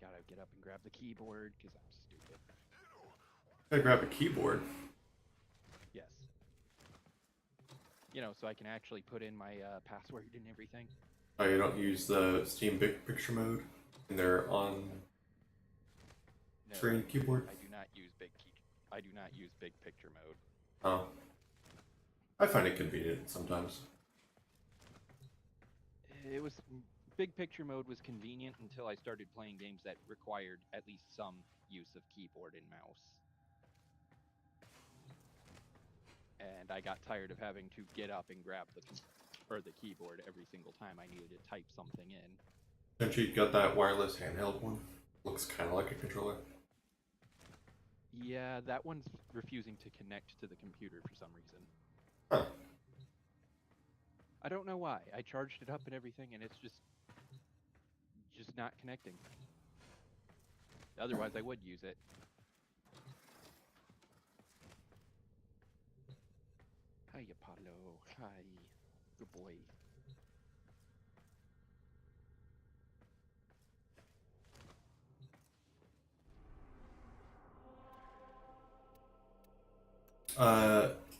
gotta get up and grab the keyboard because I'm stupid. Gotta grab a keyboard. Yes. So I can actually put in my password and everything. Oh, you don't use the Steam Big Picture mode in their on No, screen keyboard? I do not use I do not use big picture mode. Oh. I find it convenient sometimes. It was big picture mode was convenient until I started playing games that required at least some use of keyboard and mouse. And I got tired of having to get up and grab the keyboard every single time I needed to type something in. Don't you got that wireless handheld one? Looks kind of like a controller. Yeah, that one's refusing to connect to the computer for some reason. Huh. I don't know why. I charged it up and everything, and it's just not connecting. Otherwise, I would use it. Hi, Apollo. Hi. Good boy.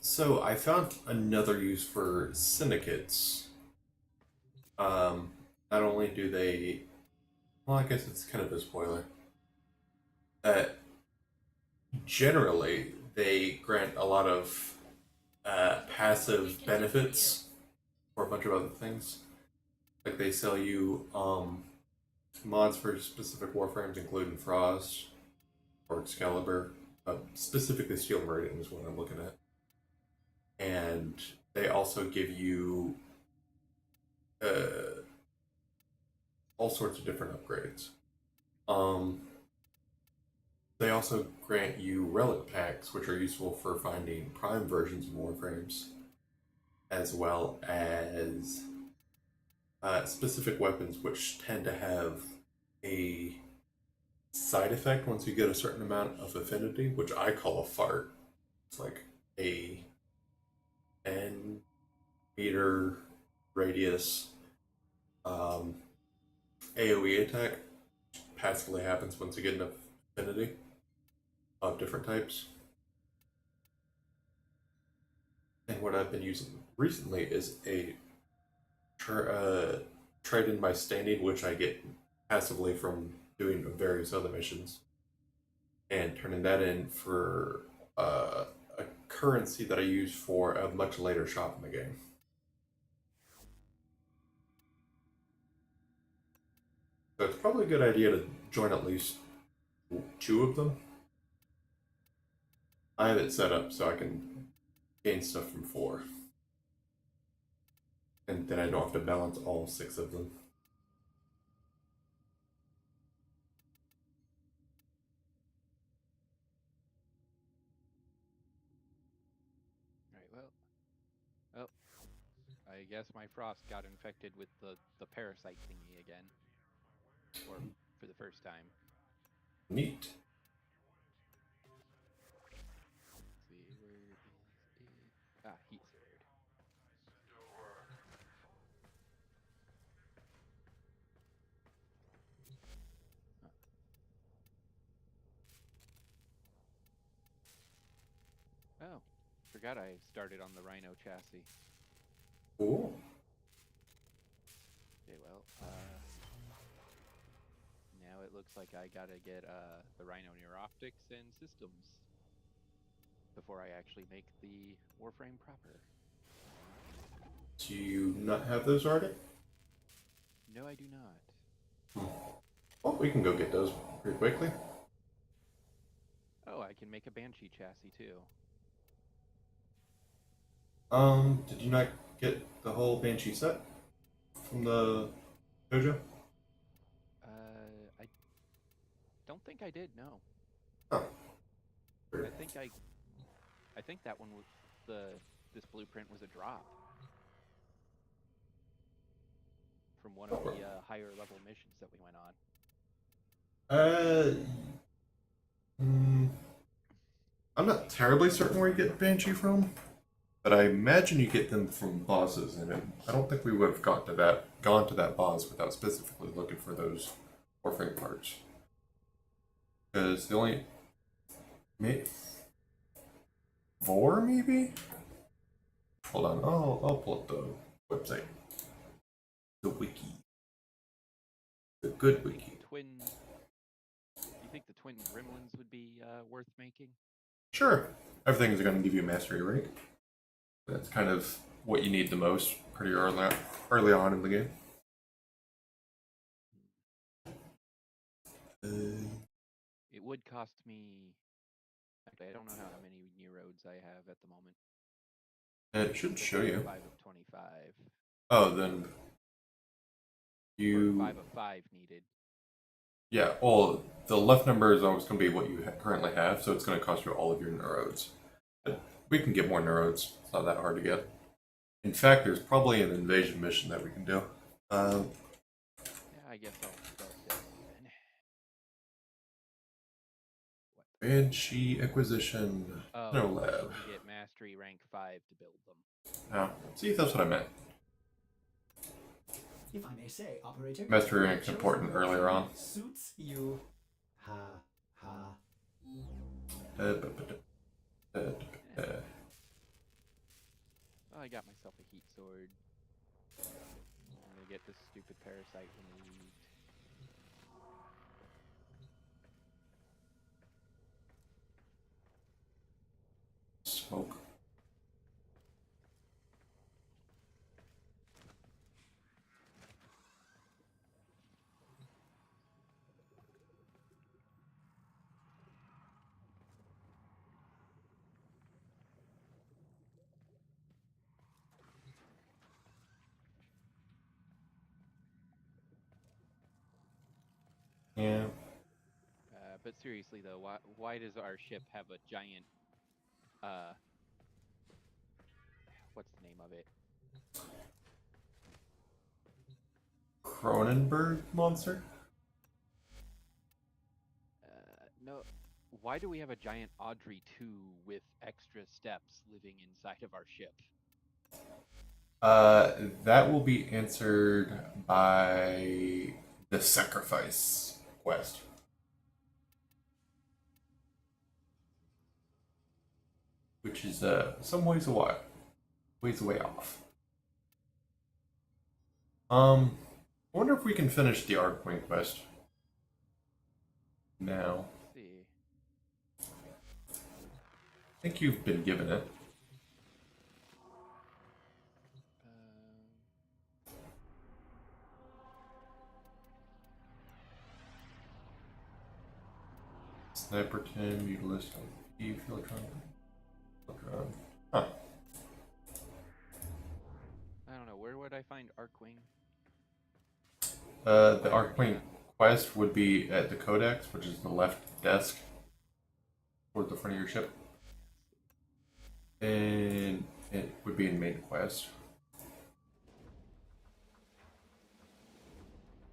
So I found another use for syndicates. Not only do they, well, I guess it's kind of a spoiler. Uh, Generally, they grant a lot of passive benefits for a bunch of other things. Like they sell you mods for specific warframes, including Frost or Excalibur. Specifically, Steel Meridian is what I'm looking at. And they also give you uh, all sorts of different upgrades. Um, they also grant you relic packs, which are useful for finding prime versions of warframes, as well as specific weapons, which tend to have a side effect once you get a certain amount of affinity, which I call a fart. It's like a 10-meter radius um, AoE attack. Passively happens once you get enough affinity of different types. And what I've been using recently is a trade in by standing, which I get passively from doing various other missions, and turning that in for a currency that I use for a much later shop in the game. So it's probably a good idea to join at least two of them. I have it set up so I can gain stuff from four. And then I don't have to balance all six of them. Right, well, I guess my Frost got infected with the parasite thingy again. Or for the first time. Neat. Let's see, where is it? Ah, heat sword. Huh. Oh, forgot I started on the Rhino chassis. Cool. Okay, well, now it looks like I gotta get the Rhino Neuroptics and systems before I actually make the Warframe proper. Do you not have those already? No, I do not. Well, we can go get those pretty quickly. Oh, I can make a Banshee chassis too. Did you not get the whole Banshee set from the dojo? I don't think I did. No, Oh, I think I think that one was this blueprint was a drop from one of the higher level missions that we went on. Uh, mm, I'm not terribly certain where you get Banshee from, but I imagine you get them from bosses, and I don't think we would have gone to that boss without specifically looking for those Warframe parts. Because the only four maybe. Hold on, I'll pull up the website, the wiki, the good wiki. Twin. Do you think the twin gremlins would be worth making? Sure, everything's going to give you a mastery rank. That's kind of what you need the most pretty early on in the game. It would cost me. Actually, I don't know how many Nerodes I have at the moment. It should show you. 5 of 25. Oh, then you. Or 5 of 5 needed. Yeah, well, the left number is always going to be what you currently have, so it's going to cost you all of your neurodes. But we can get more neurodes. It's not that hard to get. In fact, there's probably an invasion mission that we can do. Yeah, I guess I'll stay then. What? Banshee Acquisition. Oh, No you lab. need to get mastery rank 5 to build them. Oh, see, that's what I meant. If I may say, operator. Mastery rank's important earlier on. Suits you. Ha ha. Oh, I got myself a heat sword. I'm gonna get this stupid parasite removed. Smoke. Yeah. But seriously though, why does our ship have a giant what's the name of it? Cronenberg monster? No, why do we have a giant Audrey 2 with extra steps living inside of our ship? That will be answered by the sacrifice quest. Which is some ways away. Ways away off. I wonder if we can finish the Arcwing quest. Now. Let's see. I think you've been given it. Sniper Tim, Mutilist, Electron. Huh. I don't know. Where would I find Arcwing? The Arcwing quest would be at the Codex, which is the left desk toward the front of your ship. And it would be in main quest.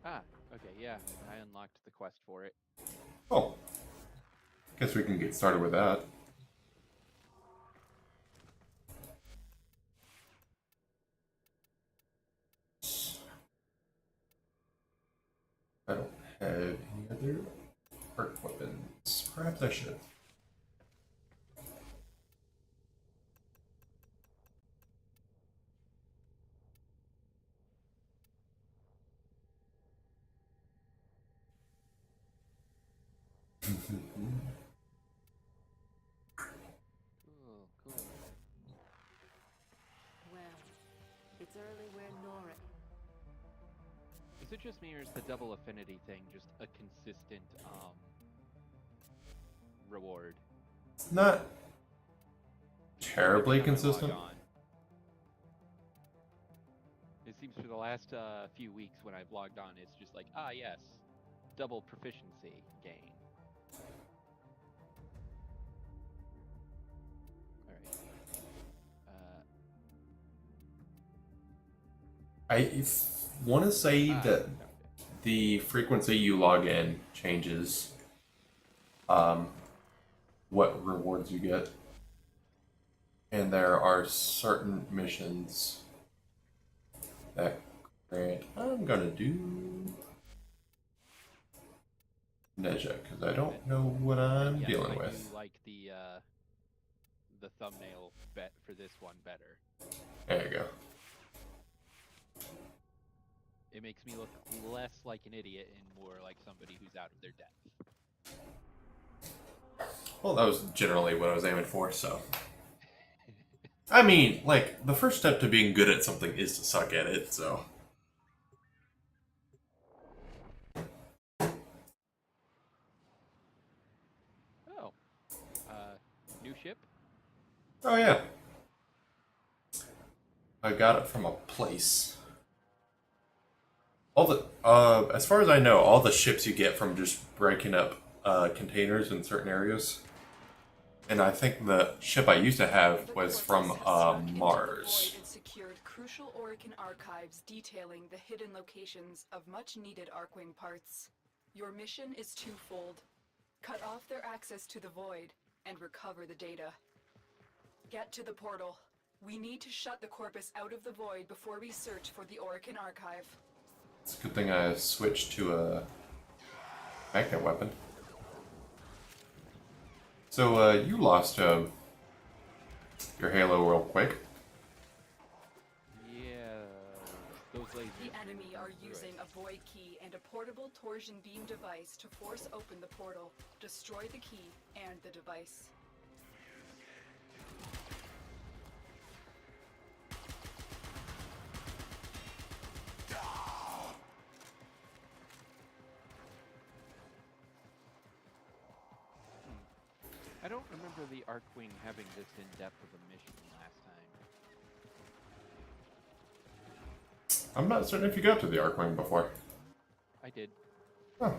Ah, okay, yeah. I unlocked the quest for it. Oh. Guess we can get started with that. I don't have any other arc weapons. Perhaps I should. Cool, cool. Well, it's early where Nora. Is it just me or is the double affinity thing just a consistent reward? It's not terribly Every time I log consistent. on. It seems for the last few weeks when I've logged on, it's just like, ah, yes, double proficiency gain. All right. I want to say that Okay. the frequency you log in changes what rewards you get. And there are certain missions that grant. I'm gonna do Neja, because I don't know what I'm Yes, dealing I with. do like the thumbnail bet for this one better. There you go. It makes me look less like an idiot and more like somebody who's out of their depth. Well, that was generally what I was aiming for, so. I mean, like, the first step to being good at something is to suck at it, so. Oh, new ship? Oh, yeah. I got it from a place. All the, as far as I know, all the ships you get from just breaking up containers in certain areas. And I think the ship I used to have The was Corvus from has snuck into the Mars. void and secured crucial Orican archives detailing the hidden locations of much-needed Arkwing parts. Your mission is twofold. Cut off their access to the void and recover the data. Get to the portal. We need to shut the Corpus out of the void before we search for the Orican archive. It's a good thing I switched to a magnet weapon. So, you lost your Halo real quick. Yeah, those lasers. The enemy are Right. using a void key and a portable torsion beam device to force open the portal, destroy the key and the device. I don't remember the Arkwing having this in-depth of a mission last time. I'm not certain if you got to the Arkwing before. I did. Huh.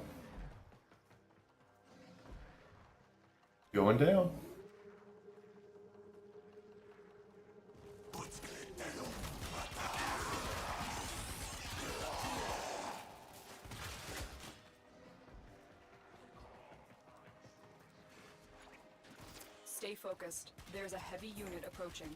Going down. Stay focused. There's a heavy unit approaching.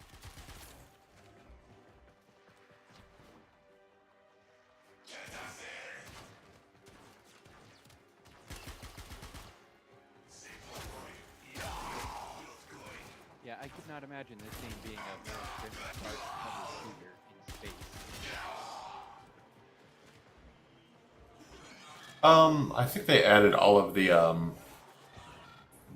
Yeah, I could not imagine this game being a more expensive cover shooter in space. I think they added all of the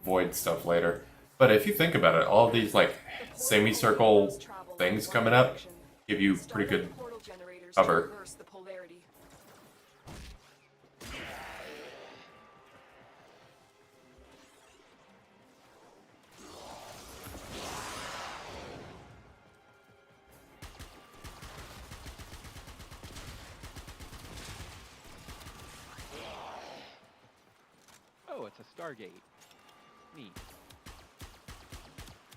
void stuff later. But if you think about it, all of these like The portal semicircle only allows travel in things one coming up direction. give you Start pretty up good the portal generators cover. to reverse the polarity. Oh, it's a Stargate. Neat.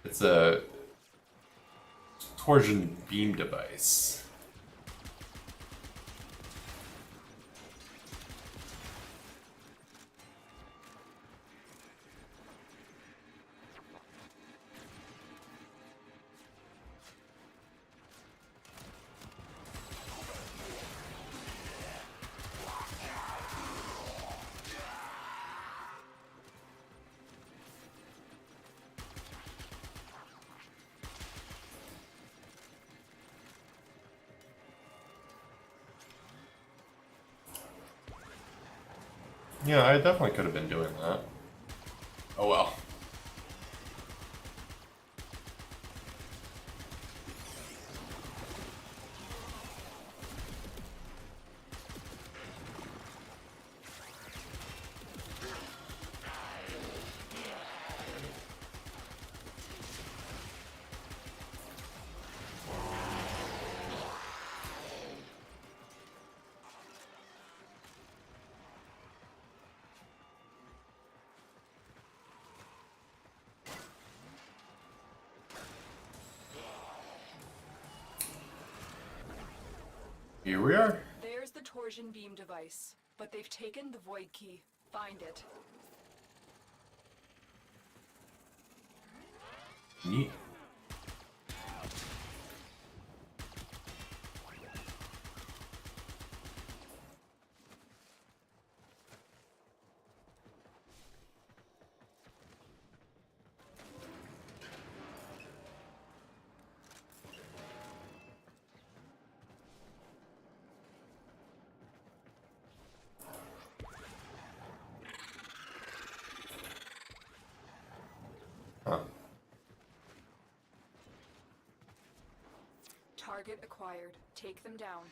It's a torsion beam device. Yeah, I definitely could have been doing that. Oh well. Here we are. There's the torsion beam device, but they've taken the void key. Find it. Neat. Target acquired. Take them down.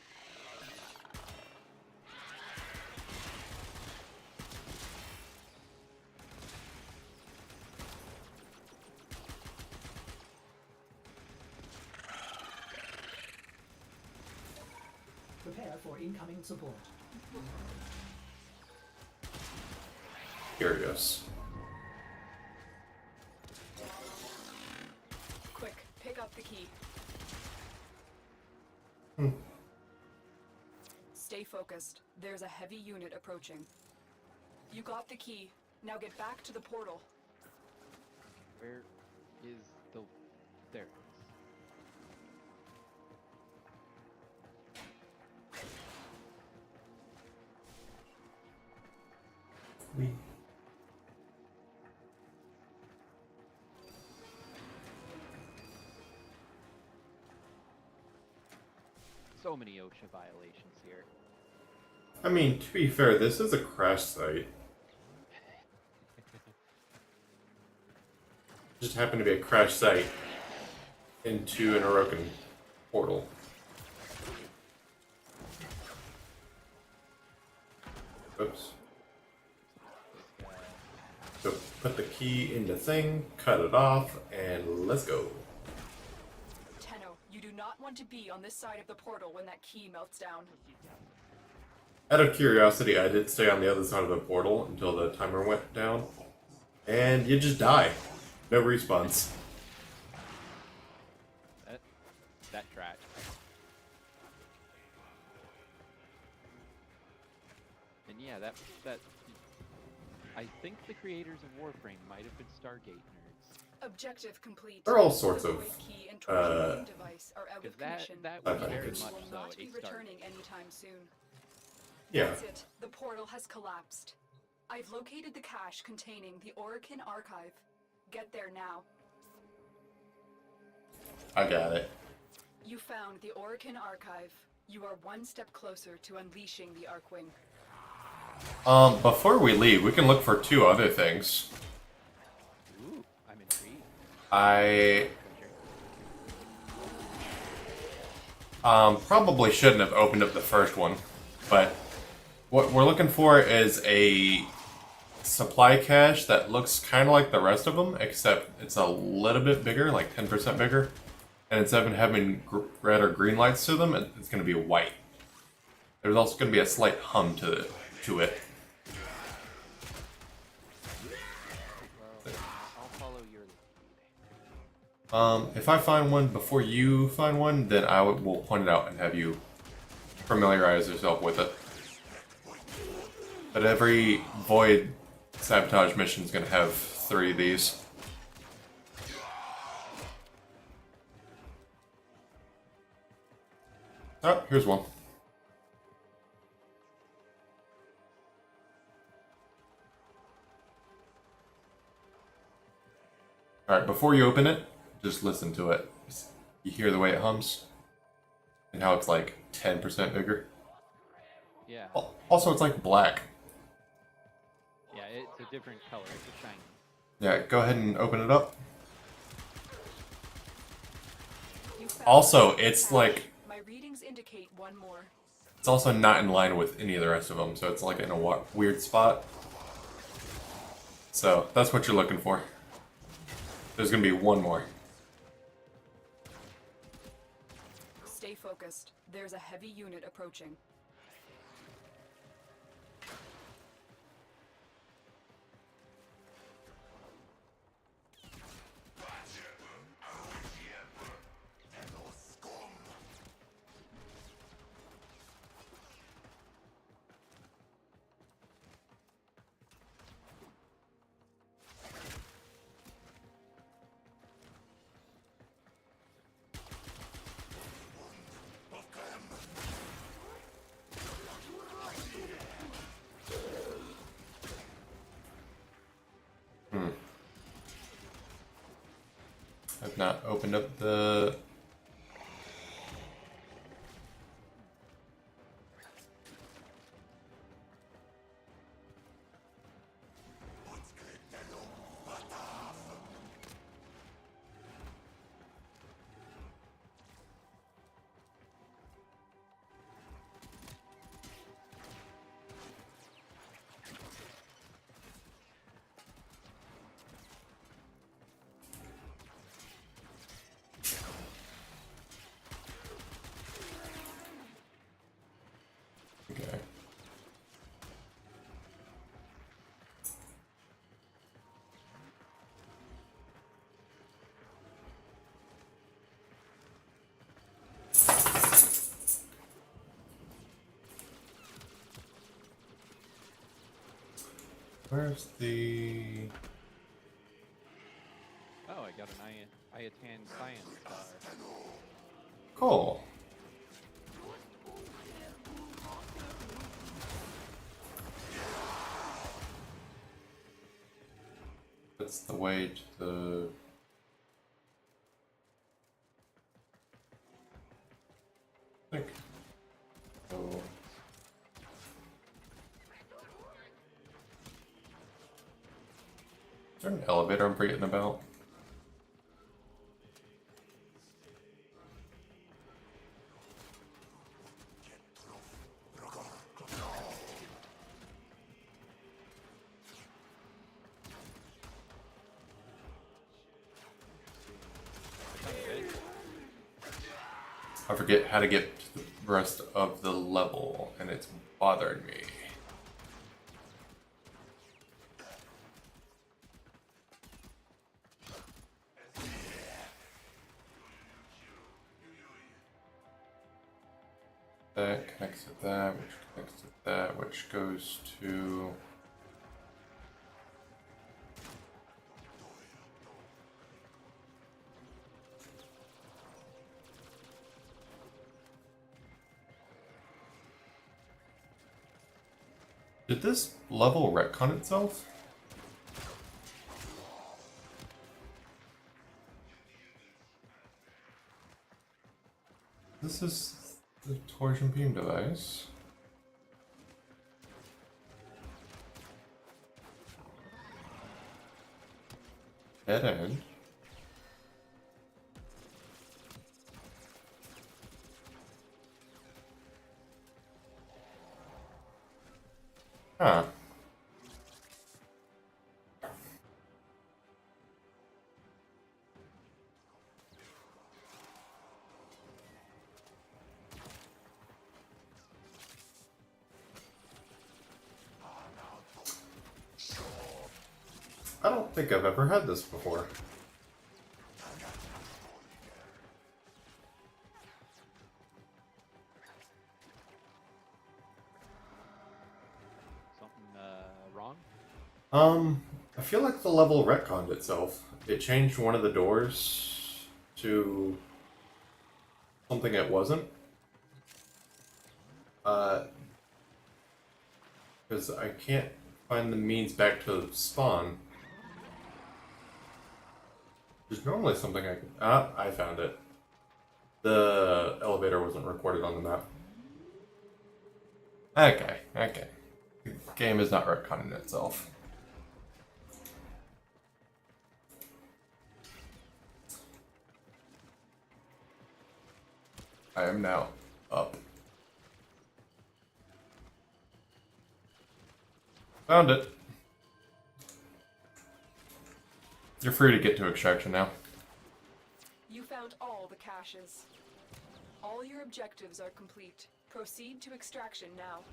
Prepare for incoming support. Curious. Quick, pick up the key. Stay focused. There's a heavy unit approaching. You got the key. Now get back to the portal. Where is the... There it is. We So many OSHA violations here. I mean, to be fair, this is a crash site. Just happened to be a crash site into an Orokin portal. Oops. This guy. So put the key in the thing, cut it off, and let's go. Tenno, you do not want to be on this side of the portal when that key melts down. Out of curiosity, I did stay on the other side of the portal until the timer went down. And you just die. No respawns. That track. And yeah, that I think the creators of Warframe might have been Stargate nerds. Objective complete. There are all sorts The of, void key and torsion device are out of Because commission. that I was bet very it's- much Will so not a be Stargate. returning anytime soon. Yeah. That's it. The portal has collapsed. I've located the cache containing the Orokin archive. Get there now. I got it. You found the Orokin archive. You are one step closer to unleashing the Arkwing. Before we leave, we can look for two other things. Ooh, I'm intrigued. I probably shouldn't have opened up the first one, but what we're looking for is a supply cache that looks kind of like the rest of them, except it's a little bit bigger, like 10% bigger. And instead of having red or green lights to them, it's going to be white. There's also going to be a slight hum to it. Well, I'll follow your lead. If I find one before you find one, then I will point it out and have you familiarize yourself with it. But every void sabotage mission is going to have 3 of these. Oh, here's one. Alright, before you open it, just listen to it. You hear the way it hums? And how it's like 10% bigger? Yeah. Also, it's like black. Yeah, it's a different color. It's a shiny. Yeah, go ahead and open it up. You found Also, the it's cache. like... My readings indicate one more. It's also not in line with any of the rest of them, so it's like in a weird spot. So, that's what you're looking for. There's gonna be one more. Stay focused. There's a heavy unit approaching. I've not opened up the... Where's the... Oh, I got an Iatan Science Star. Cool. That's the way to the... I think. So... Is there an elevator I'm forgetting about? I forget how to get to the rest of the level, and it's bothering me. That connects to that, which connects to that, which goes to... Did this level retcon itself? This is the torsion beam device. Dead end. Huh. I don't think I've ever had this before. Something wrong? I feel like the level retconned itself. It changed one of the doors to something it wasn't. Because I can't find the means back to spawn. There's normally something I can... Ah, I found it. The elevator wasn't recorded on the map. Okay, okay. The game is not retconning itself. I am now up. Found it. You're free to get to extraction now. You found all the caches. All your objectives are complete. Proceed to extraction now.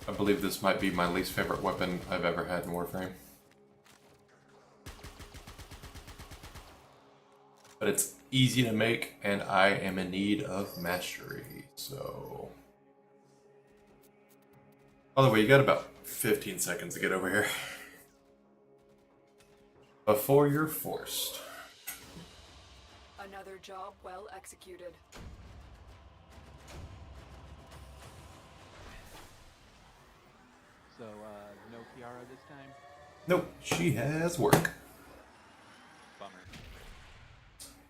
I believe this might be my least favorite weapon I've ever had in Warframe. But it's easy to make, and I am in need of mastery, so... By the way, you got about 15 seconds to get over here. Before you're forced. Another job well executed. So, no Kiara this time? Nope, she has work. Bummer.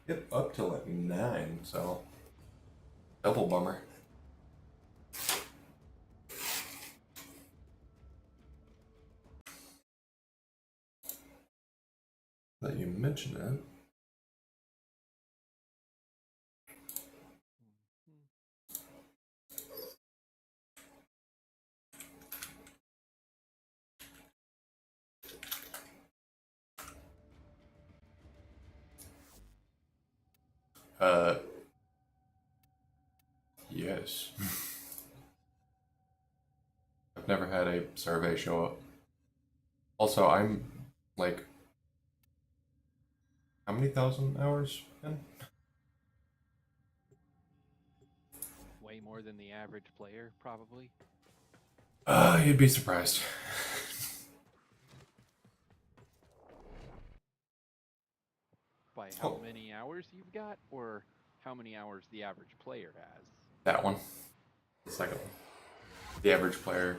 Yep, up till like 9, so... Double bummer. That you mention it. Yes. I've never had a survey show up. Also, I'm like, how many thousand hours in? Way more than the average player, probably. You'd be surprised. By how Oh. many hours you've got, or how many hours the average player has. That one. The second one. The average player.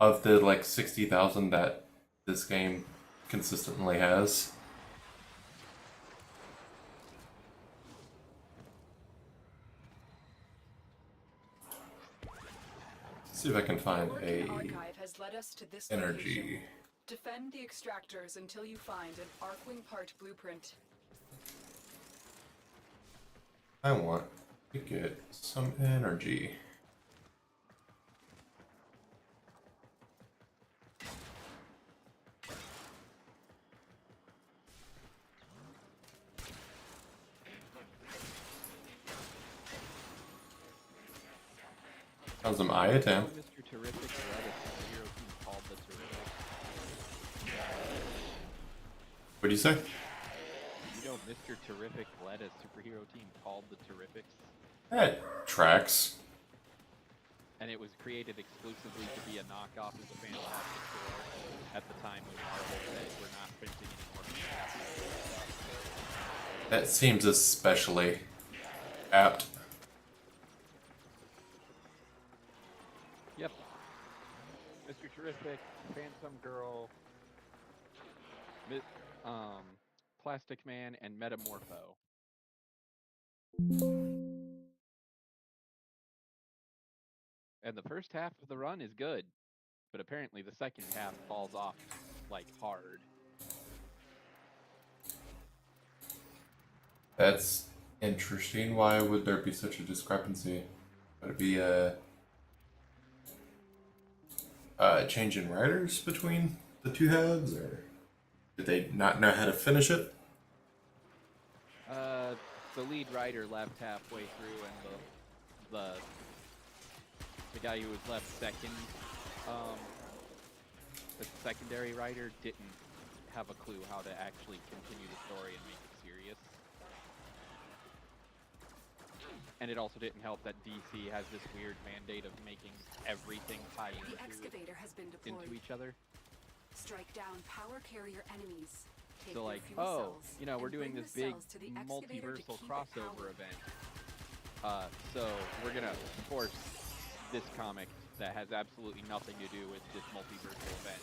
Of the like 60,000 that this game consistently has. See if I can find Your a Orkin archive has led us to this energy. location. Defend the extractors until you find an Arcwing part blueprint. I want to get some energy. How's some item? Mr. Terrific led a superhero team called the Terrifics. What do you say? You know, Mr. Terrific led a superhero team called the Terrifics, That tracks. and it was created exclusively to be a knockoff of the Fantastic Four at the time when Marvel said we're not printing any more Fantastic Four stuff. That seems especially apt. Yep. Mr. Terrific, Phantom Girl, Plastic Man, and Metamorpho. And the first half of the run is good, but apparently the second half falls off like hard. That's interesting. Why would there be such a discrepancy? Would it be a change in writers between the two halves, or did they not know how to finish it? The lead writer left halfway through, and the guy who was left second, the secondary writer didn't have a clue how to actually continue the story and make it serious. And it also didn't help that DC has this weird mandate of making everything tie The excavator has been deployed. into each other. Strike down power carrier enemies. Take So their like, fuel oh, cells you know, we're and doing bring this the big cells to the excavator to multiversal keep it crossover powered. event. So we're gonna force this comic that has absolutely nothing to do with this multiversal event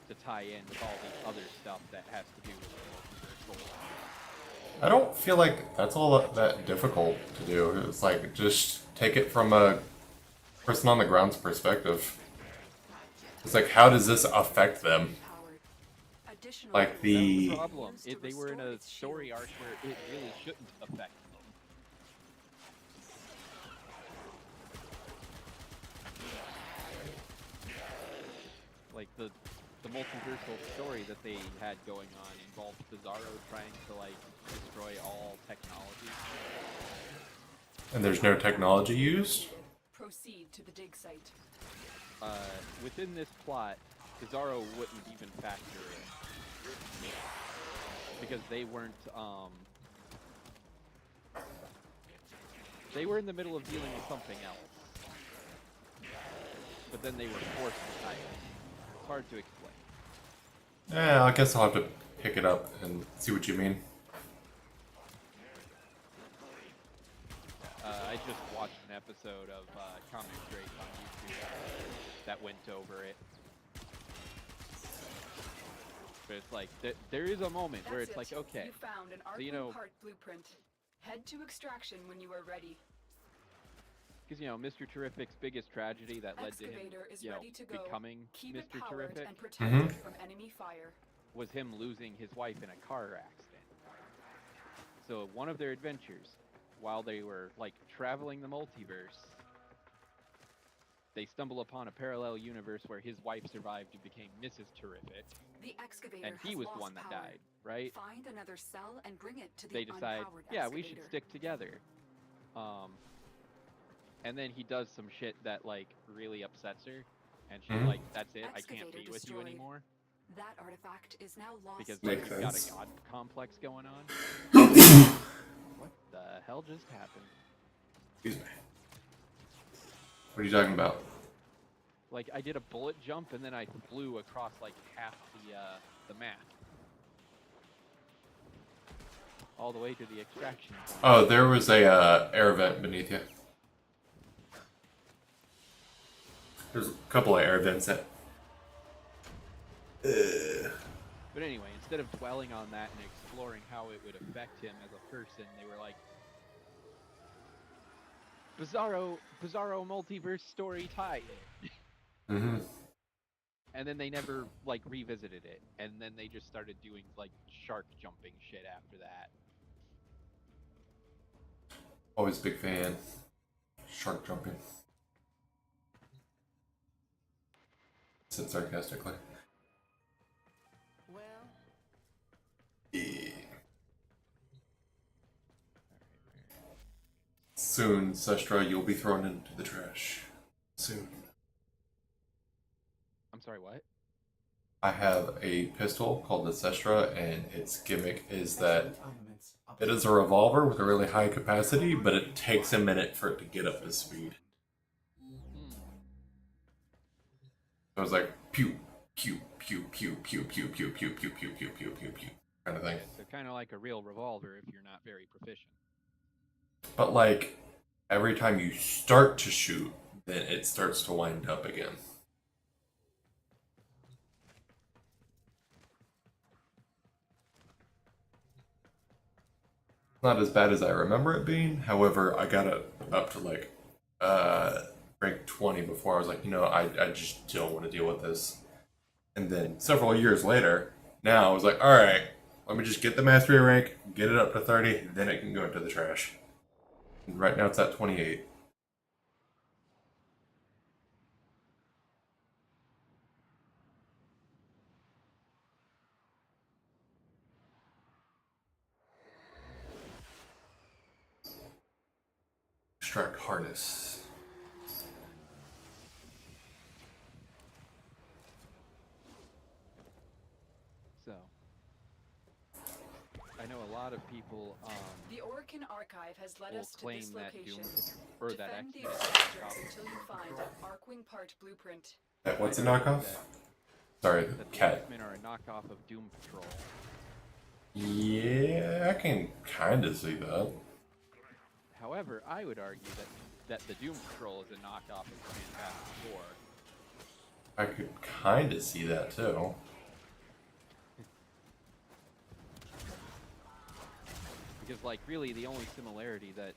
to tie in with all the other stuff that has to do with the multiversal. I don't feel like that's all that difficult to do. It's like just take it from a person on the ground's perspective. It's like, how does this affect them? Powered. Additional Like fuel That's the the problem. used to If they were in restore a its story shield. arc where it really shouldn't affect them. Like the multiversal story that they had going on involved Bizarro trying to like destroy all technology. and there's no technology used. Proceed to the dig site. Within this plot, Bizarro wouldn't even factor in because they weren't. They were in the middle of dealing with something else, but then they were forced to tie it. It's hard to explain. Yeah, I guess I'll have to pick it up and see what you mean. I just watched an episode of Comic Drake on YouTube that went over it. But it's like, there is a moment where That's it's like, it. okay, You found an so, you Arcwing know, part blueprint. Head to extraction when you are ready. Because, you know, Mr. Terrific's biggest tragedy that led to him, Excavator is you know, ready to go. becoming Keep it Mr. powered Terrific and protected from enemy fire. was him losing his wife in a car accident. So one of their adventures, while they were, like, traveling the multiverse, they stumble upon a parallel universe where his wife survived and became Mrs. Terrific, The excavator and he has was the lost one that power. died, right? Find another cell and bring it to the They decide, unpowered yeah, we excavator. should stick together. And then he does some shit that, like, really upsets her, and she's like, that's it, I can't Excavator be with you destroyed. anymore. That artifact is now lost. Because, to like, Makes he's got sense. a god complex going on. What the hell just happened? Excuse me. What are you talking about? Like, I did a bullet jump and then I flew across like half the map, all the way to the extraction point. Oh, there was a air vent beneath you. There's a couple of air vents that. But anyway, instead of dwelling on that and exploring how it would affect him as a person, they were like, Bizarro multiverse story tie-in. Mm-hmm. And then they never, like, revisited it. And then they just started doing, like, shark jumping shit after that. Always a big fan. Shark jumping. Said sarcastically. Well, Yeah. Soon, Sestra, you'll be thrown into the trash. Soon. I'm sorry, what? I have a pistol called the Sestra, and its gimmick is that it is a revolver with a really high capacity, but it takes a minute for it to get up to speed. So it's like pew, pew, pew, pew, pew, pew, pew, pew, pew, pew, pew, pew, pew, pew, kind of thing. So kind of like a real revolver if you're not very proficient. But like every time you start to shoot, then it starts to wind up again. Not as bad as I remember it being. However, I got it up to like rank 20 before I was like, you know, I just don't want to deal with this. And then several years later, now I was like, all right, let me just get the mastery rank, get it up to 30, then it can go into the trash. And right now it's at 28. Extract harness. So, I know a lot of people the Orkin Archive has led will us to claim this that location. or that Defend the X-Men extractors until you find an Arkwing part blueprint. That what's a knockoff? Sorry, the that the cat. X-Men are a knockoff of Doom Patrol. Yeah, I can kind of see that. However, I would argue that the Doom Patrol is a knockoff of the Fantastic Four. I could kind of see that too. Because, like, really the only similarity that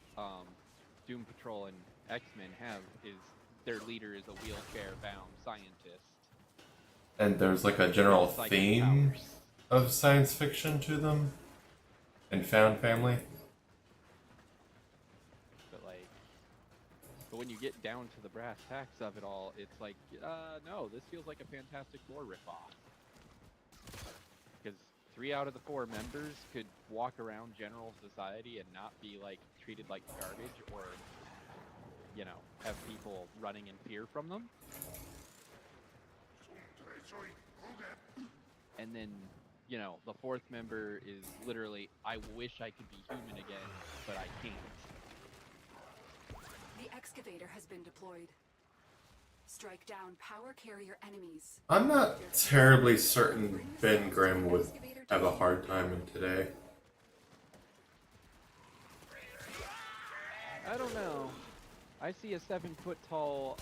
Doom Patrol and X-Men have is their leader is a wheelchair-bound scientist. And there's like a general with psychic theme powers. of science fiction to them and found family. But when you get down to the brass tacks of it all, it's like, no, this feels like a Fantastic Four ripoff. Because 3 out of the 4 members could walk around general society and not be, like, treated like garbage or, you know, have people running in fear from them. And then, you know, the 4th member is literally, I wish I could be human again, but I can't. The excavator has been deployed. Strike down power carrier enemies. I'm not terribly certain Ben Grimm would have a hard time in today. I don't know. I see a 7-foot-tall,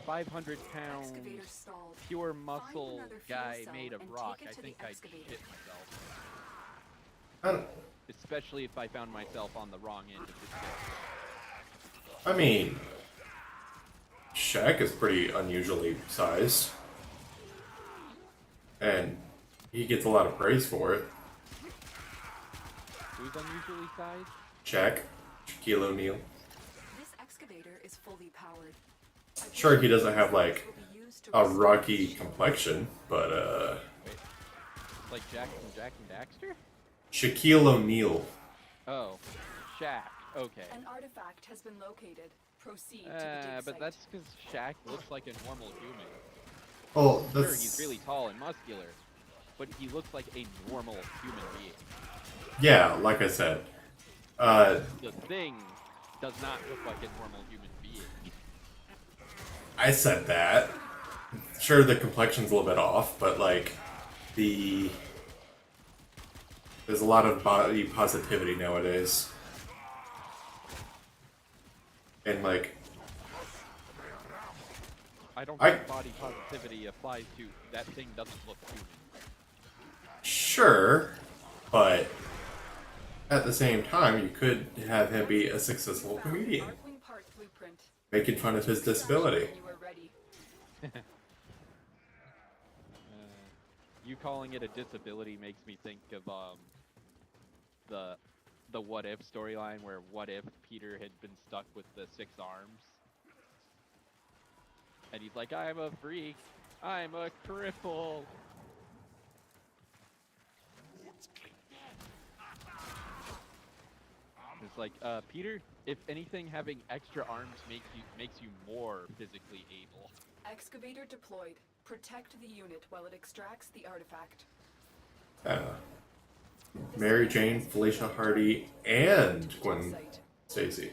500-pound, Excavator stalled. pure Find muscle another fuel guy cell made of and rock. take it I to think the I'd excavator. shit myself. I don't. Especially if I found myself on the wrong end of the scale. I mean, Shaq is pretty unusually sized, and he gets a lot of praise for it. Who's unusually sized? Shaquille O'Neal. This excavator is fully powered. Sure, he doesn't have like Will be used to a restore rocky the ship. complexion, but Wait, like Jack and Daxter? Shaquille O'Neal. Oh, Shaq. Okay. An artifact has been located. Proceed to the dig But site. that's because Shaq looks like a normal human. Oh, Sure, that's he's really tall and muscular, but he looks like a normal human being. yeah. Like I said, The thing does not look like a normal human being. I said that. Sure, the complexion's a little bit off, but like the there's a lot of body positivity nowadays, and like I don't I- think body positivity applies to that thing doesn't look human. sure, but at the same time, you could have him be a successful Found comedian, Arcwing part bluept. making fun of his disability. When you are ready. You calling it a disability makes me think of the What If storyline where What If Peter had been stuck with the 6 arms, and he's like, "I'm a freak, I'm a cripple." It's like, Peter, if anything, having extra arms makes you more physically able. Excavator deployed. Protect the unit while it extracts the artifact. Mary Jane, Felicia Hardy, and Gwen Site. Stacy.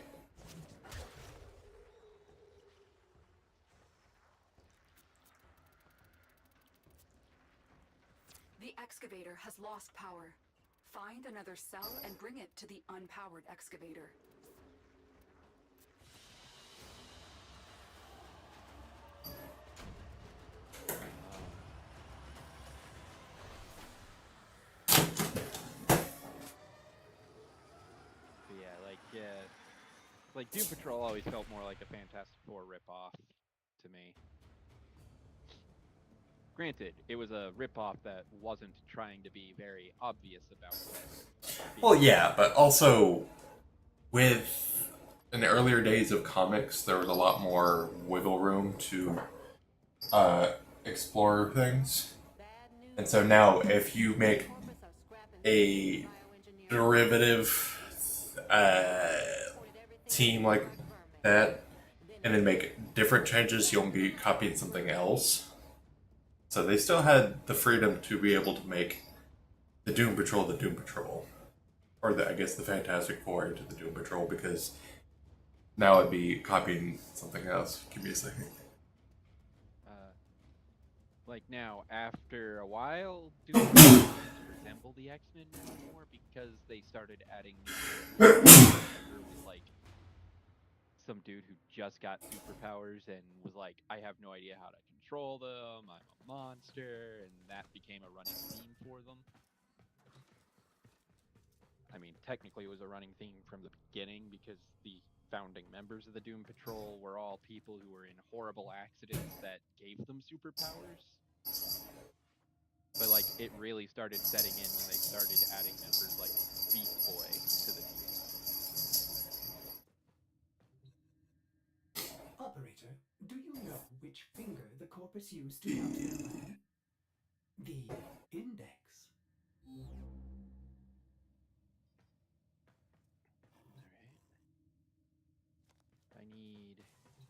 The excavator has lost power. Find another cell and bring it to the unpowered excavator. But like Doom Patrol always felt more like a Fantastic Four ripoff to me. Granted, it was a ripoff that wasn't trying to be very obvious about it. Well, yeah, but also with in the earlier days of comics, there was a lot more wiggle room to explore things. And so now, if you make a derivative team like that, and then make different changes, you'll be copying something else. So they still had the freedom to be able to make the Doom Patrol, or I guess the Fantastic Four into the Doom Patrol, because now it'd be copying something else. Give me a second. Like now, after a while, Doom Patrol doesn't resemble the X-Men anymore because they started adding new characters with like some dude who just got superpowers and was like, I have no idea how to control them, I'm a monster, and that became a running theme for them. I mean, technically it was a running theme from the beginning because the founding members of the Doom Patrol were all people who were in horrible accidents that gave them superpowers. But like, it really started setting in when they started adding members like Beast Boy to the team. Operator, do you know which finger the corpus used to count their money? The index. Alright. I need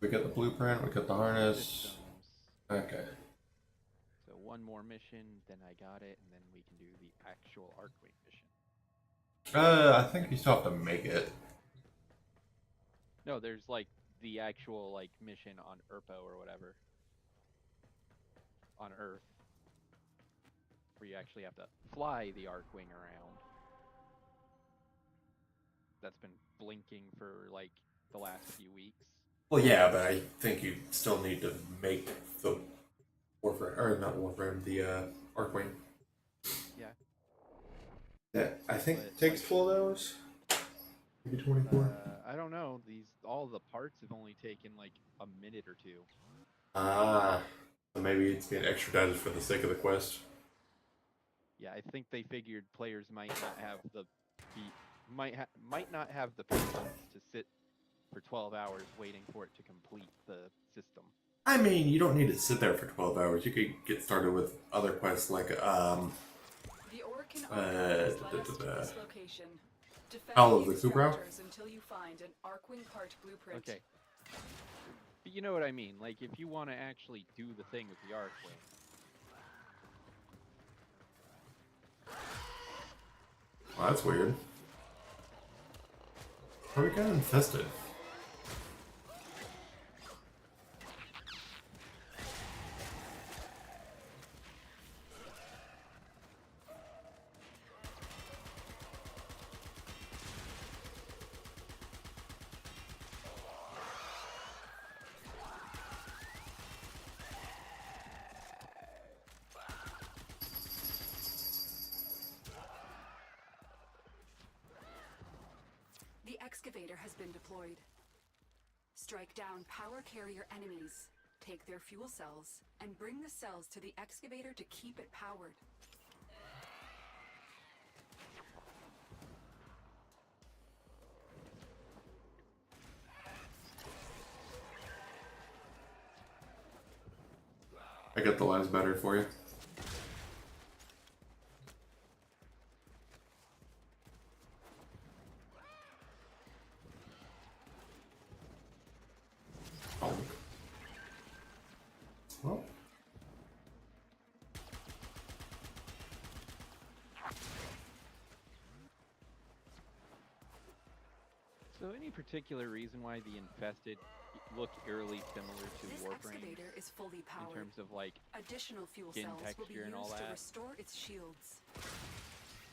We got the blueprint, we got the harness. systems. Okay. So one more mission, then I got it, and then we can do the actual Arcwing mission. I think you still have to make it. No, there's like the actual like mission on Urpo or whatever. On Earth. Where you actually have to fly the Arcwing around. That's been blinking for like the last few weeks. Well, yeah, but I think you still need to make the Warframe, or not Warframe, the Arcwing. Yeah. That I think But, takes like, 12 hours. Maybe 24. I don't know. All the parts have only taken like a minute or two. Ah, so maybe it's being extradited for the sake of the quest. Yeah, I think they figured players might not have the be might not have the patience to sit for 12 hours waiting for it to complete the system. I mean, you don't need to sit there for 12 hours. You could get started with other quests like The Orkin Uh, Archives led da- us da- to da. this location. Defend Hollow the of the Kubrow? extractors until you find an Arkwing part blueprint. Okay. But you know what I mean? Like, if you want to actually do the thing with the Arkwing, Well, that's weird. How we got infested? The excavator has been deployed. Strike down power carrier enemies, take their fuel cells, and bring the cells to the excavator to keep it powered. I got the last battery for you. Oh. Well. so any particular reason why the infested look eerily similar This to Warframe excavator is fully in powered. terms of like Additional fuel skin cells will be texture and all used to that? restore its shields.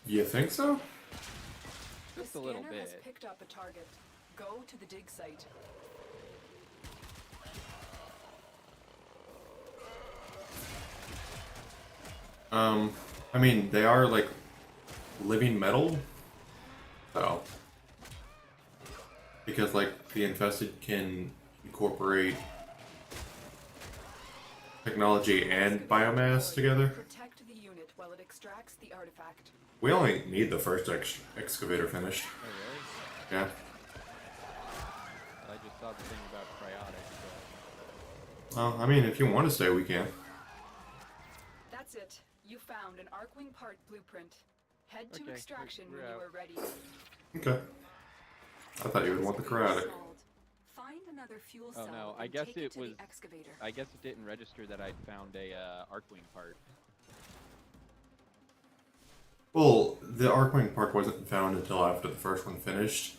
You think so? just the a little scanner has bit? picked up a target. Go to the dig site. I mean, they are like living metal, so because like the infested can incorporate technology and biomass together. Protect the unit while it extracts the artifact. We only need the first excavator finished. Oh really? Yeah. I just saw the thing about cryotic. Well, I mean, if you want to stay, we can. That's it. You found an Arkwing part blueprint. Head to Okay, extraction we're when you out. are ready. Okay. I thought you would want the cryotic. Installed. Find another fuel Oh cell no, I and guess take it to was. the excavator. I guess it didn't register that I'd found a Arkwing part. Well, the Arkwing part wasn't found until after the first one finished,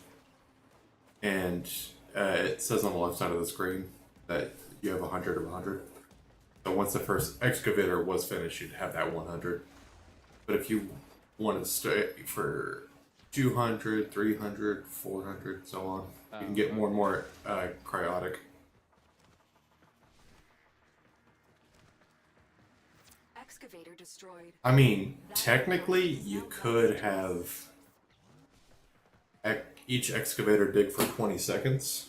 and it says on the left side of the screen that you have 100 of 100. So once the first excavator was finished, you'd have that 100. But if you want to stay for 200, 300, 400, so on, you can get more and more cryotic. Excavator destroyed. I mean, technically, you could have each excavator dig for 20 seconds,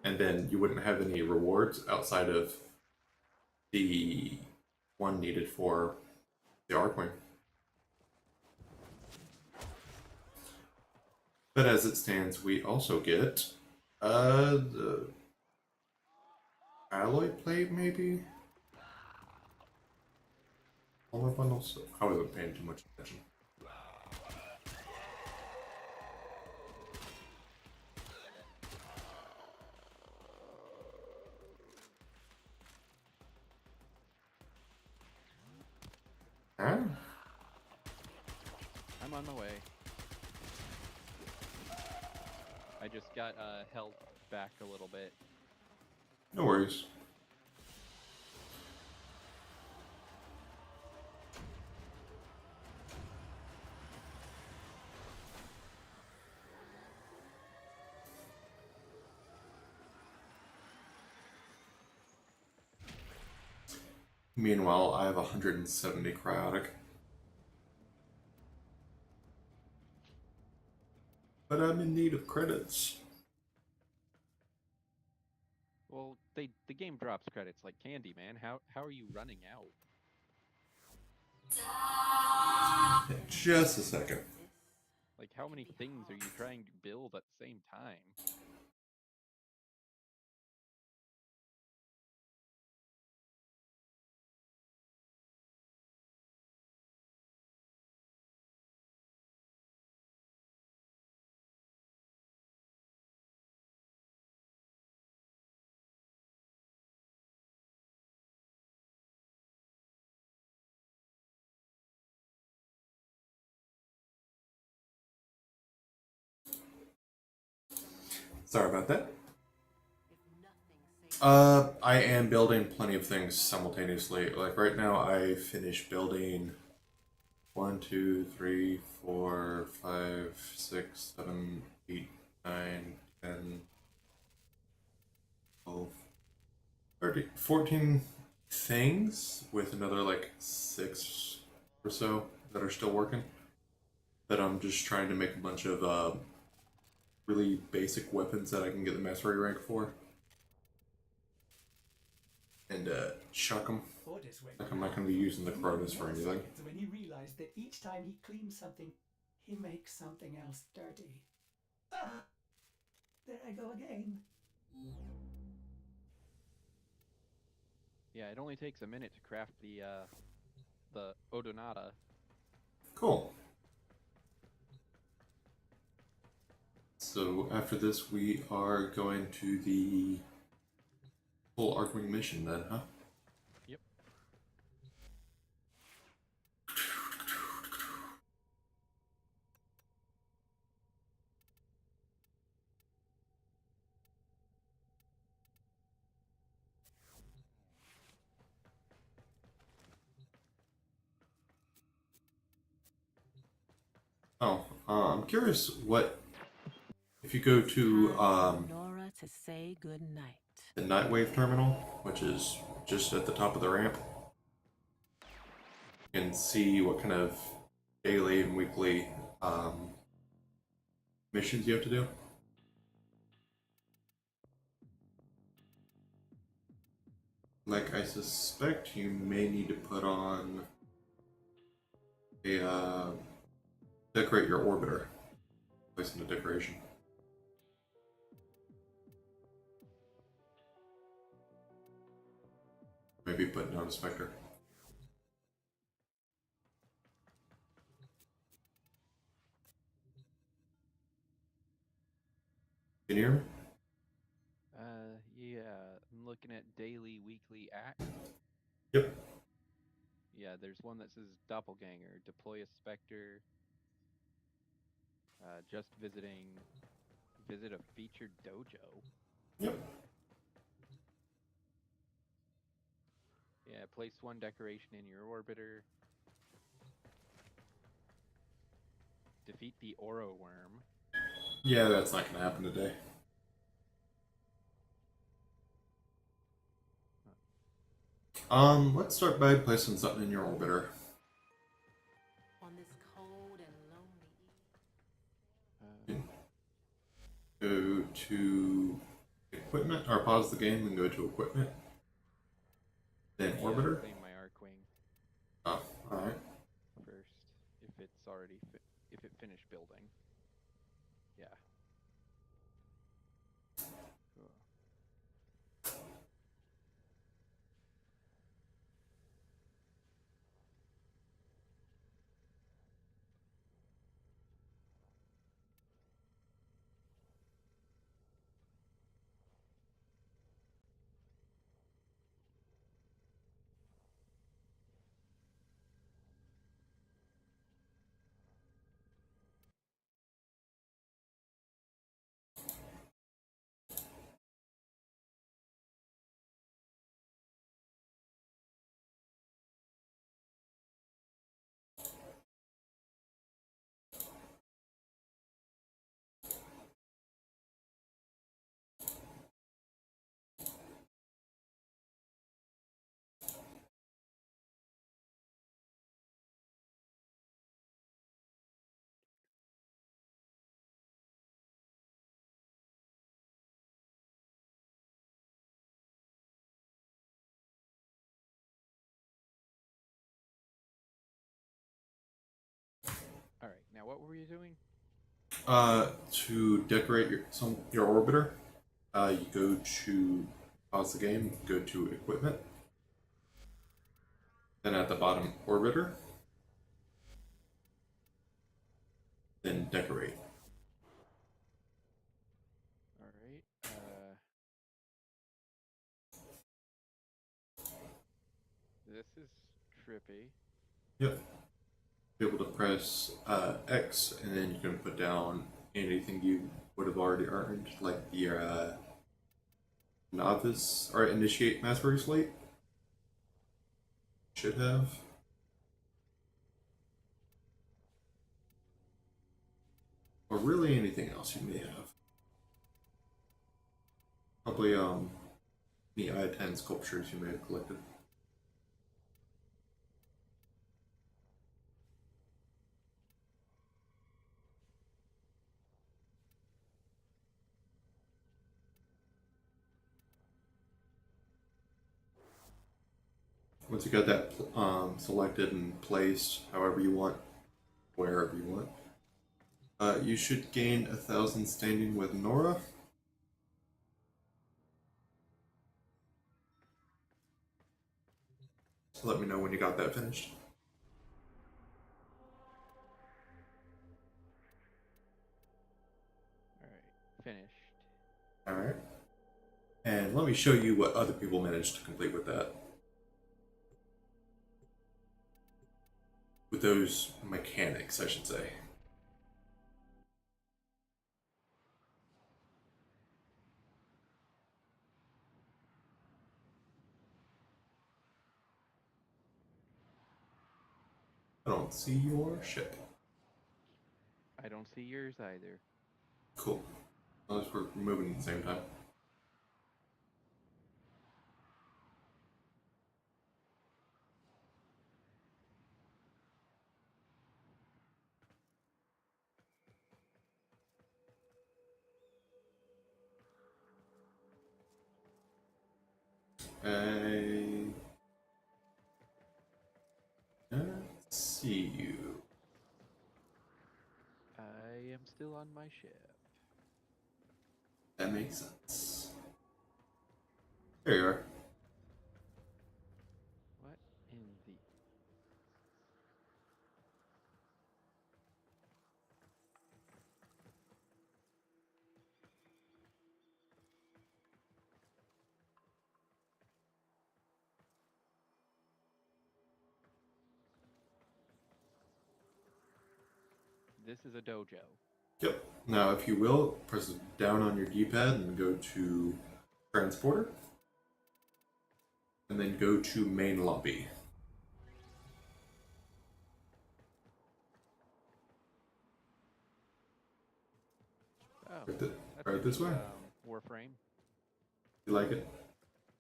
and then you wouldn't have any rewards outside of the one needed for the Arkwing. But as it stands, we also get the alloy plate, maybe? All my bundles. I wasn't paying too much attention. Huh? I'm on my way. I just got held back a little bit. No worries. Meanwhile, I have 170 cryotic. but I'm in need of credits. Well, the game drops credits like candy, man. How are you running out? Just a second. Like, how many things are you trying to build at the same time? Sorry about that. I am building plenty of things simultaneously. Like right now, I finished building 1, 2, 3, 4, 5, 6, 7, 8, 9, 10, 12, 13, 14 things with another like 6 or so that are still working. That I'm just trying to make a bunch of really basic weapons that I can get the mastery rank for. And chuck them. Orders went Like I'm not going to be using the Cronus for anything. when he realized that each time he cleans something, he makes something else dirty. Ah! There I go again. Yeah, it only takes a minute to craft the Odonata. Cool. So after this, we are going to the full Arcwing mission then, huh? Yep. Oh, I'm curious what if you go to Nora to say good night. the Nightwave terminal, which is just at the top of the ramp, you can see what kind of daily and weekly missions you have to do. Like, I suspect you may need to put on a decorate your orbiter. Placing a decoration. Maybe putting on a specter. Can you hear me? Yeah, I'm looking at daily, weekly acts. Yep. Yeah, there's one that says Doppelganger, deploy a Spectre, just visit a featured dojo. Yep. Yeah, place one decoration in your orbiter. Defeat the Oro Worm. Yeah, that's not gonna happen today. Let's start by placing something in your orbiter. On this cold and lonely eve. Go to equipment, or pause the game and go to equipment. Then orbiter. Claim my Arcwing Oh, alright. first, if it's already if it finished building. Yeah. Cool. All right. Now, what were you doing? To decorate your orbiter, you go to pause the game, go to equipment, then at the bottom orbiter, then decorate. All right. This is trippy. Yep. Be able to press X, and then you can put down anything you would have already earned, like your novice or initiate mastery slate. Should have. Or really anything else you may have. Probably the I-10 sculptures you may have collected. Once you got that selected and placed however you want, wherever you want, you should gain 1,000 standing with Nora. So let me know when you got that finished. All right. Finished. Alright. And let me show you what other people managed to complete with that. With those mechanics, I should say. I don't see your ship. I don't see yours either. Cool. Unless we're moving at the same time. I don't see you. I am still on my ship. That makes sense. There you are. What in the... This is a dojo. Yep. Now, if you will, press down on your D-pad and go to Transporter. And then go to Main Lobby. Oh, Right, that's right a this neat, way. Warframe. You like it?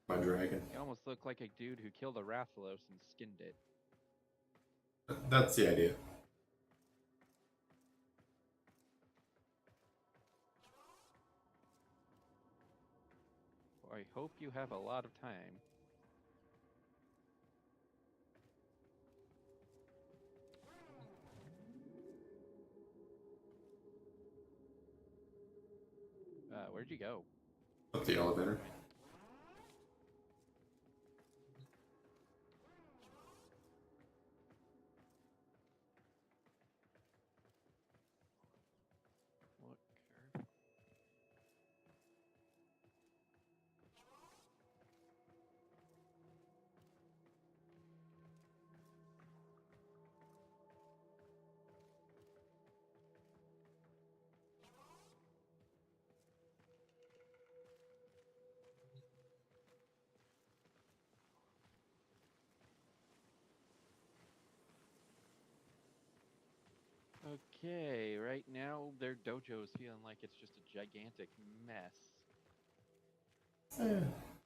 My dragon. You almost look like a dude who killed a Rathalos and skinned it. That's the idea. I hope you have a lot of time. Where'd you go? Up the elevator. What curve? Okay, right now their dojo is feeling like it's just a gigantic mess.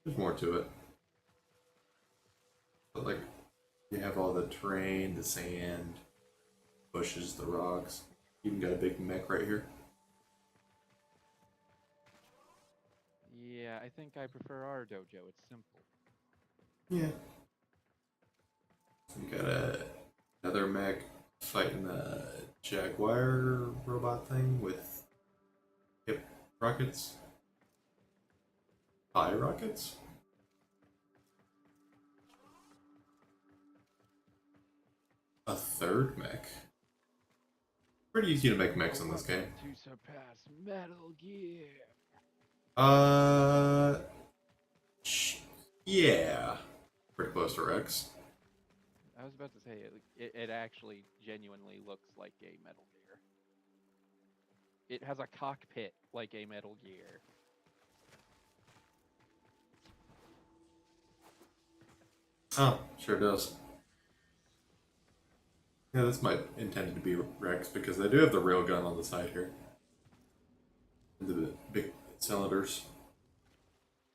There's more to it. But like, you have all the terrain, the sand, bushes, the rocks. Even got a big mech right here. Yeah, I think I prefer our dojo. It's simple. Yeah. You got another mech fighting a jaguar robot thing with hip rockets. High rockets? A third mech? Pretty easy to make mechs in this game. To surpass Metal Gear. Uh, yeah. Pretty close to Rex. I was about to say it actually genuinely looks like a Metal Gear. It has a cockpit like a Metal Gear. Oh, sure does. Yeah, this might intended to be Rex because they do have the railgun on the side here. And the big cylinders.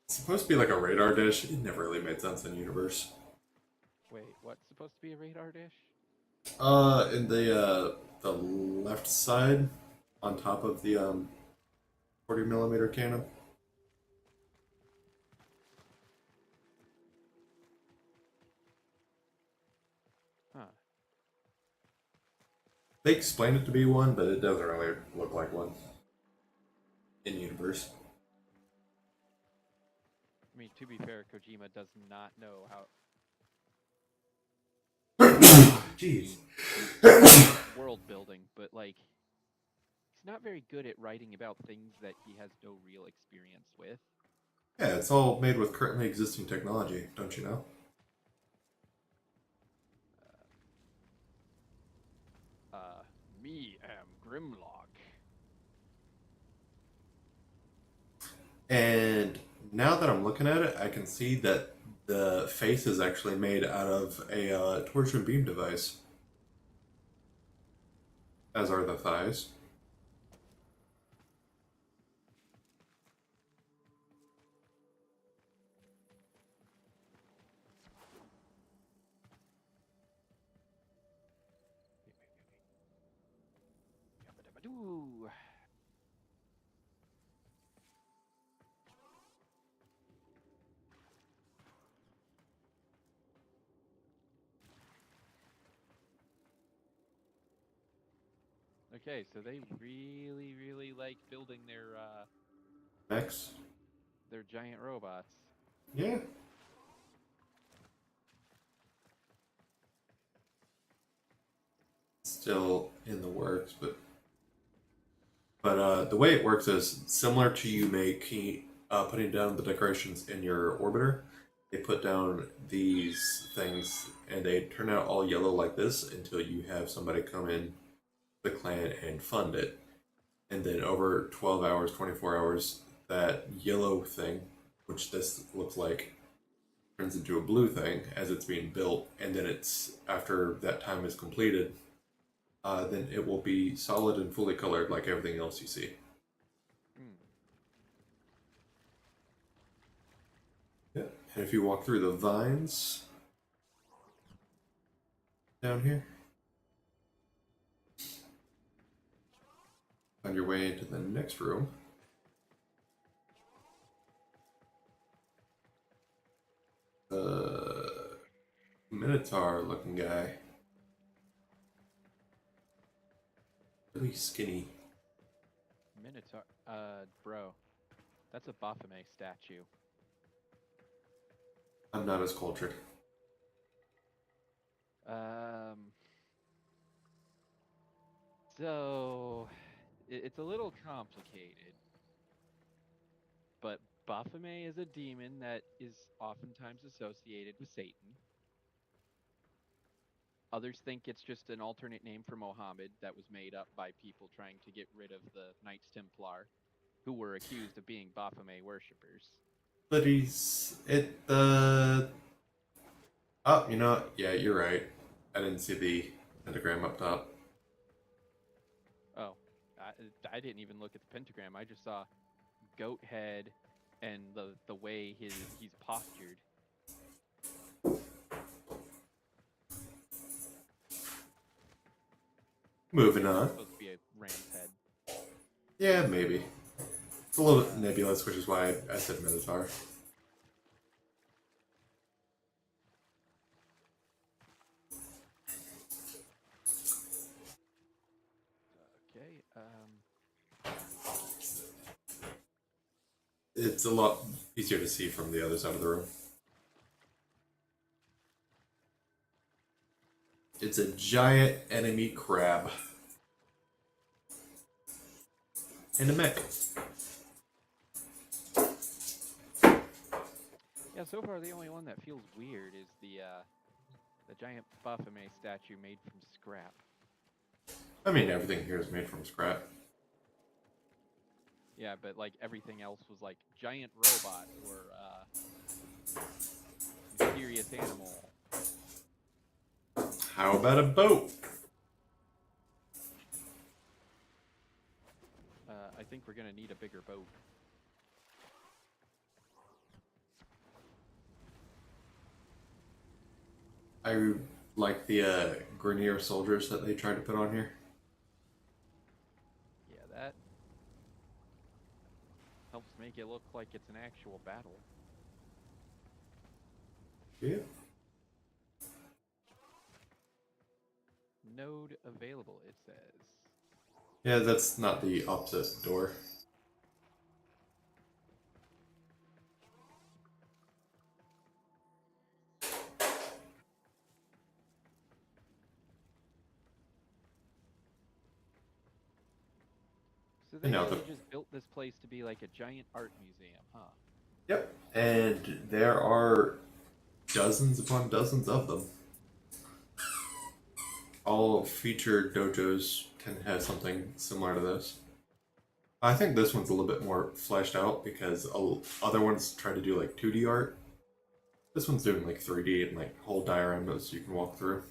It's supposed to be like a radar dish. It never really made sense in universe. Wait, what's supposed to be a radar dish? In the left side, on top of the 40mm cannon. Huh. They explained it to be one, but it doesn't really look like one in universe. I mean, to be fair, Kojima does not know how Jeez. world building, but like he's not very good at writing about things that he has no real experience with. Yeah, it's all made with currently existing technology, don't you know? Me am Grimlock. And now that I'm looking at it, I can see that the face is actually made out of a torsion beam device, as are the thighs. Yabba-dabba-doo. Okay, so they really like building Next. their giant robots. Yeah. Still in the works, but the way it works is similar to you putting down the decorations in your orbiter. They put down these things and they turn out all yellow like this until you have somebody come in the clan and fund it. And then over 12 hours, 24 hours, that yellow thing, which this looks like, turns into a blue thing as it's being built. And then it's, after that time is completed, then it will be solid and fully colored like everything else you see. Hmm. Yeah. And if you walk through the vines down here, on your way into the next room, the Minotaur looking guy. Really skinny. Minotaur. Bro, that's a Baphomet statue. I'm not as cultured. So it's a little complicated, but Baphomet is a demon that is oftentimes associated with Satan. Others think it's just an alternate name for Mohammed that was made up by people trying to get rid of the Knights Templar, who were accused of being Baphomet worshippers. But oh, you know what? Yeah, you're right. I didn't see the pentagram up top. Oh, I didn't even look at the pentagram. I just saw goat head and the way he's postured. Moving It's on. supposed to be a ram's head. Yeah, maybe. It's a little bit nebulous, which is why I said Minotaur. it's a lot easier to see from the other side of the room. It's a giant enemy crab. And a mech. Yeah, so far the only one that feels weird is the giant Baphomet statue made from scrap. I mean, everything here is made from scrap. Yeah, but like everything else was like giant robot or mysterious animal. How about a boat? I think we're gonna need a bigger boat. I like the Grenier soldiers that they tried to put on here. Yeah, that helps make it look like it's an actual battle. Yeah. Node available, it says. Yeah, that's not the opposite door. So they know, really the- just built this place to be like a giant art museum, huh? Yep. And there are dozens upon dozens of them. All featured dojos tend to have something similar to this. I think this one's a little bit more fleshed out because other ones try to do like 2D art. This one's doing like 3D and like whole dioramas you can walk through.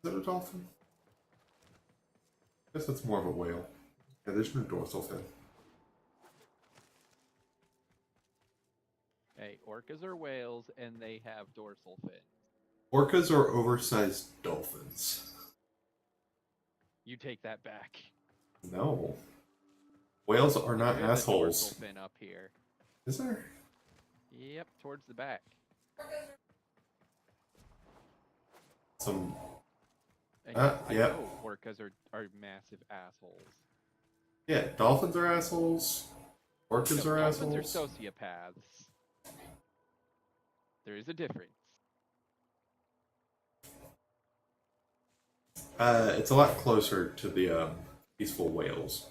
Is that a dolphin? I guess that's more of a whale. Yeah, there's no dorsal fin. Hey, orcas are whales and they have dorsal fins. Orcas are oversized dolphins. You take that back. No. Whales are not There's a assholes. dorsal fin up here. Is there? Yep, towards the back. Some. And I I know orcas are massive assholes. Yeah, dolphins are assholes. Orcas No, are dolphins assholes. are sociopaths. There is a difference. It's a lot closer to the peaceful whales.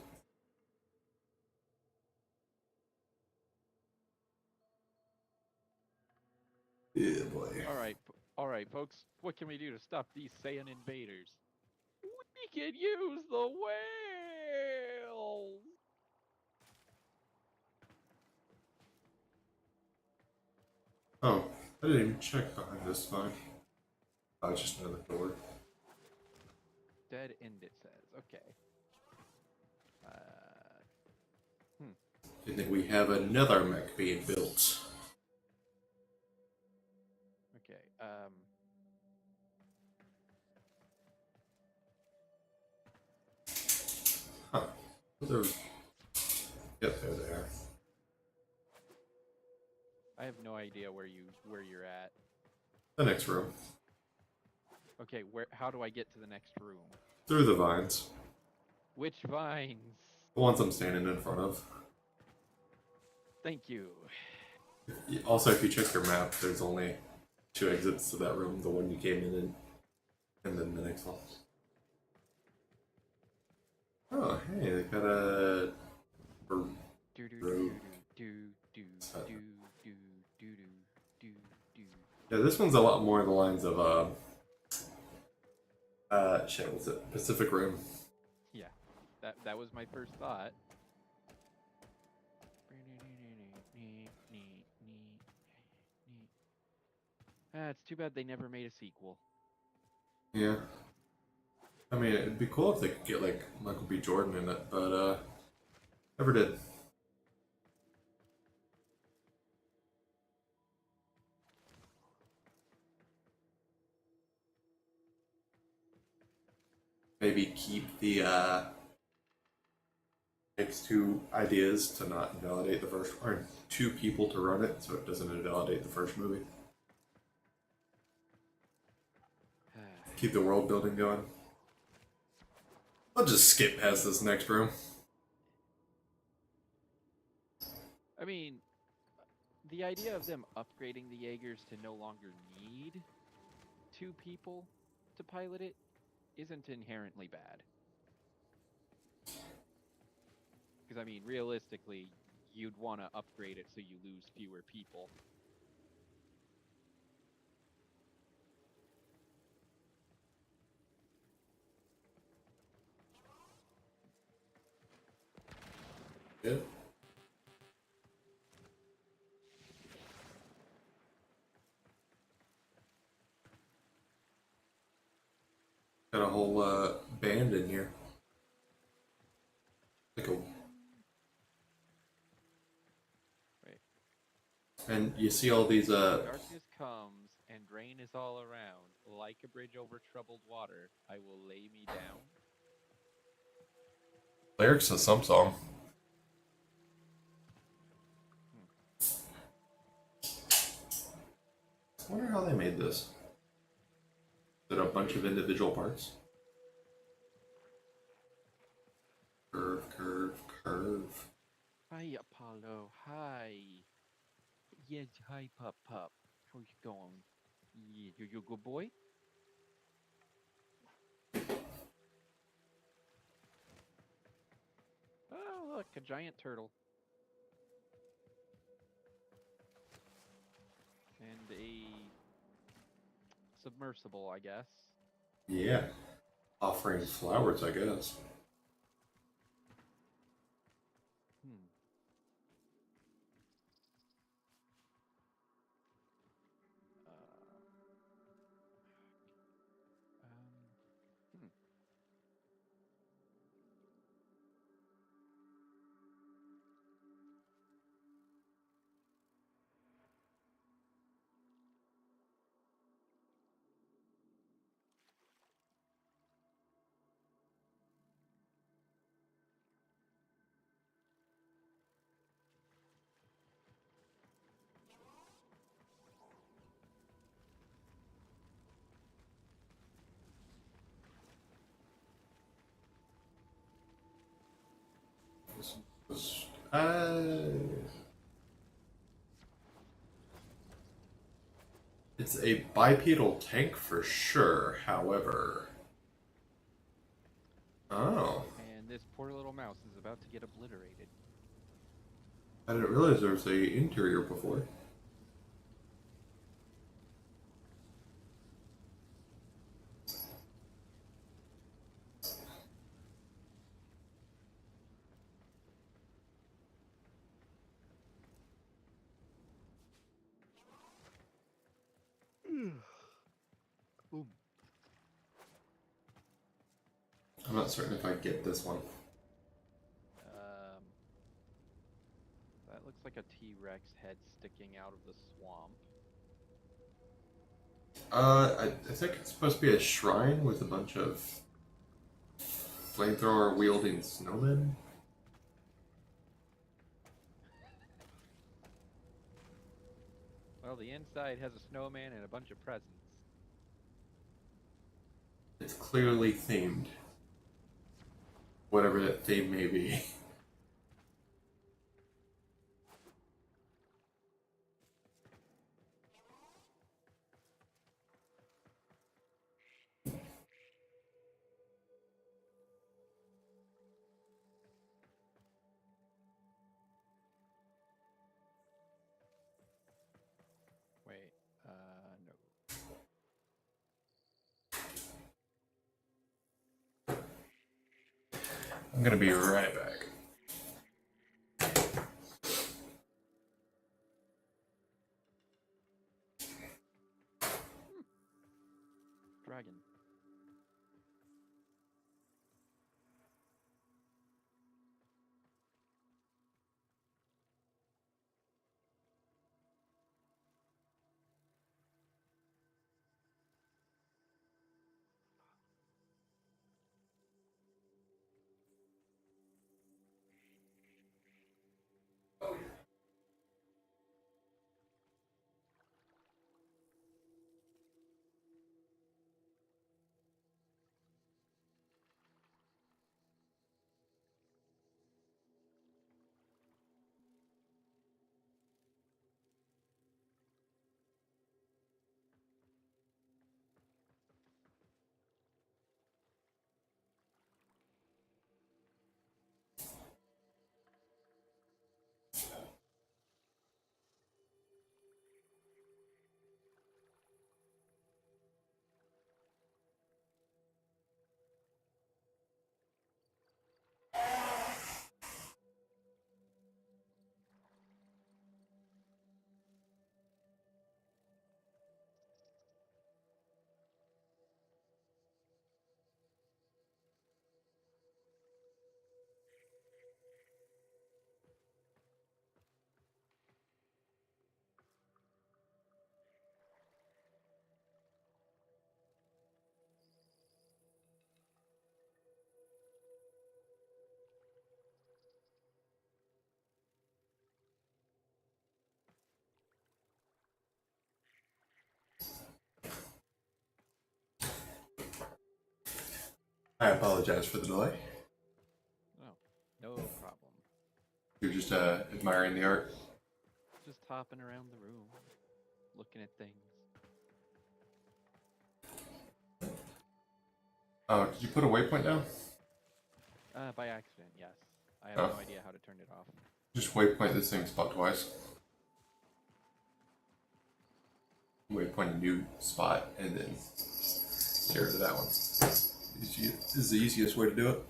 Yeah, boy. All right, folks. What can we do to stop these Saiyan invaders? We can use the whales. Oh, I didn't even check behind this fine. I just know the door. Dead end, it says. Okay. I think we have another mech being built. Okay. Huh. They're... Yep, there they are. I have no idea where you're at. The next room. Okay, how do I get to the next room? Through the vines. Which vines? The ones I'm standing in front of. Thank you. Also, if you check your map, there's only 2 exits to that room. The one you came in and then the next one. Oh, hey, they got a... Do do do road. do do do do do do do do. Yeah, this one's a lot more in the lines of, shit, what's it? Pacific Rim. Yeah, that was my first thought. It's too bad they never made a sequel. Yeah. I mean, it'd be cool if they could get, like, Michael B. Jordan in it, but, never did. Maybe keep the, takes 2 ideas to not invalidate the first, or 2 people to run it, so it doesn't invalidate the first movie. Keep the world building going. I'll just skip past this next room. I mean, the idea of them upgrading the Jaegers to no longer need two people to pilot it isn't inherently bad. Because, I mean, realistically, you'd want to upgrade it so you lose fewer people. Yeah. Got a whole band in here. Like a, Right. and you see all these Darkness comes and rain is all around. Like a bridge over troubled water, I will lay me down. lyrics of some song. I wonder how they made this. Is it a bunch of individual parts? Curve, curve, curve. Hi, Apollo. Hi. Yes, hi, Pup Pup. How you going? Yeah, you a good boy? Oh, look, a giant turtle. And a submersible, I guess. Yeah. Offering flowers, I guess. Hmm. Uh, hmm. Uh, it's a bipedal tank for sure, however. Oh. And this poor little mouse is about to get obliterated. I didn't realize there was a interior before. Boom. I'm not certain if I get this one. Um, that looks like a T-Rex head sticking out of the swamp. I think it's supposed to be a shrine with a bunch of flamethrower wielding snowmen. Well, the inside has a snowman and a bunch of presents. It's clearly themed. Whatever that theme may be. Wait, no. I'm gonna be right back. Dragon. I apologize for the delay. Oh, no problem. You're just admiring the art. Just hopping around the room, looking at things. Oh, did you put a waypoint down? By accident, yes. I have Oh. no idea how to turn it off. Just waypoint the same spot twice. Waypoint a new spot and then get rid of that one. This is the easiest way to do it.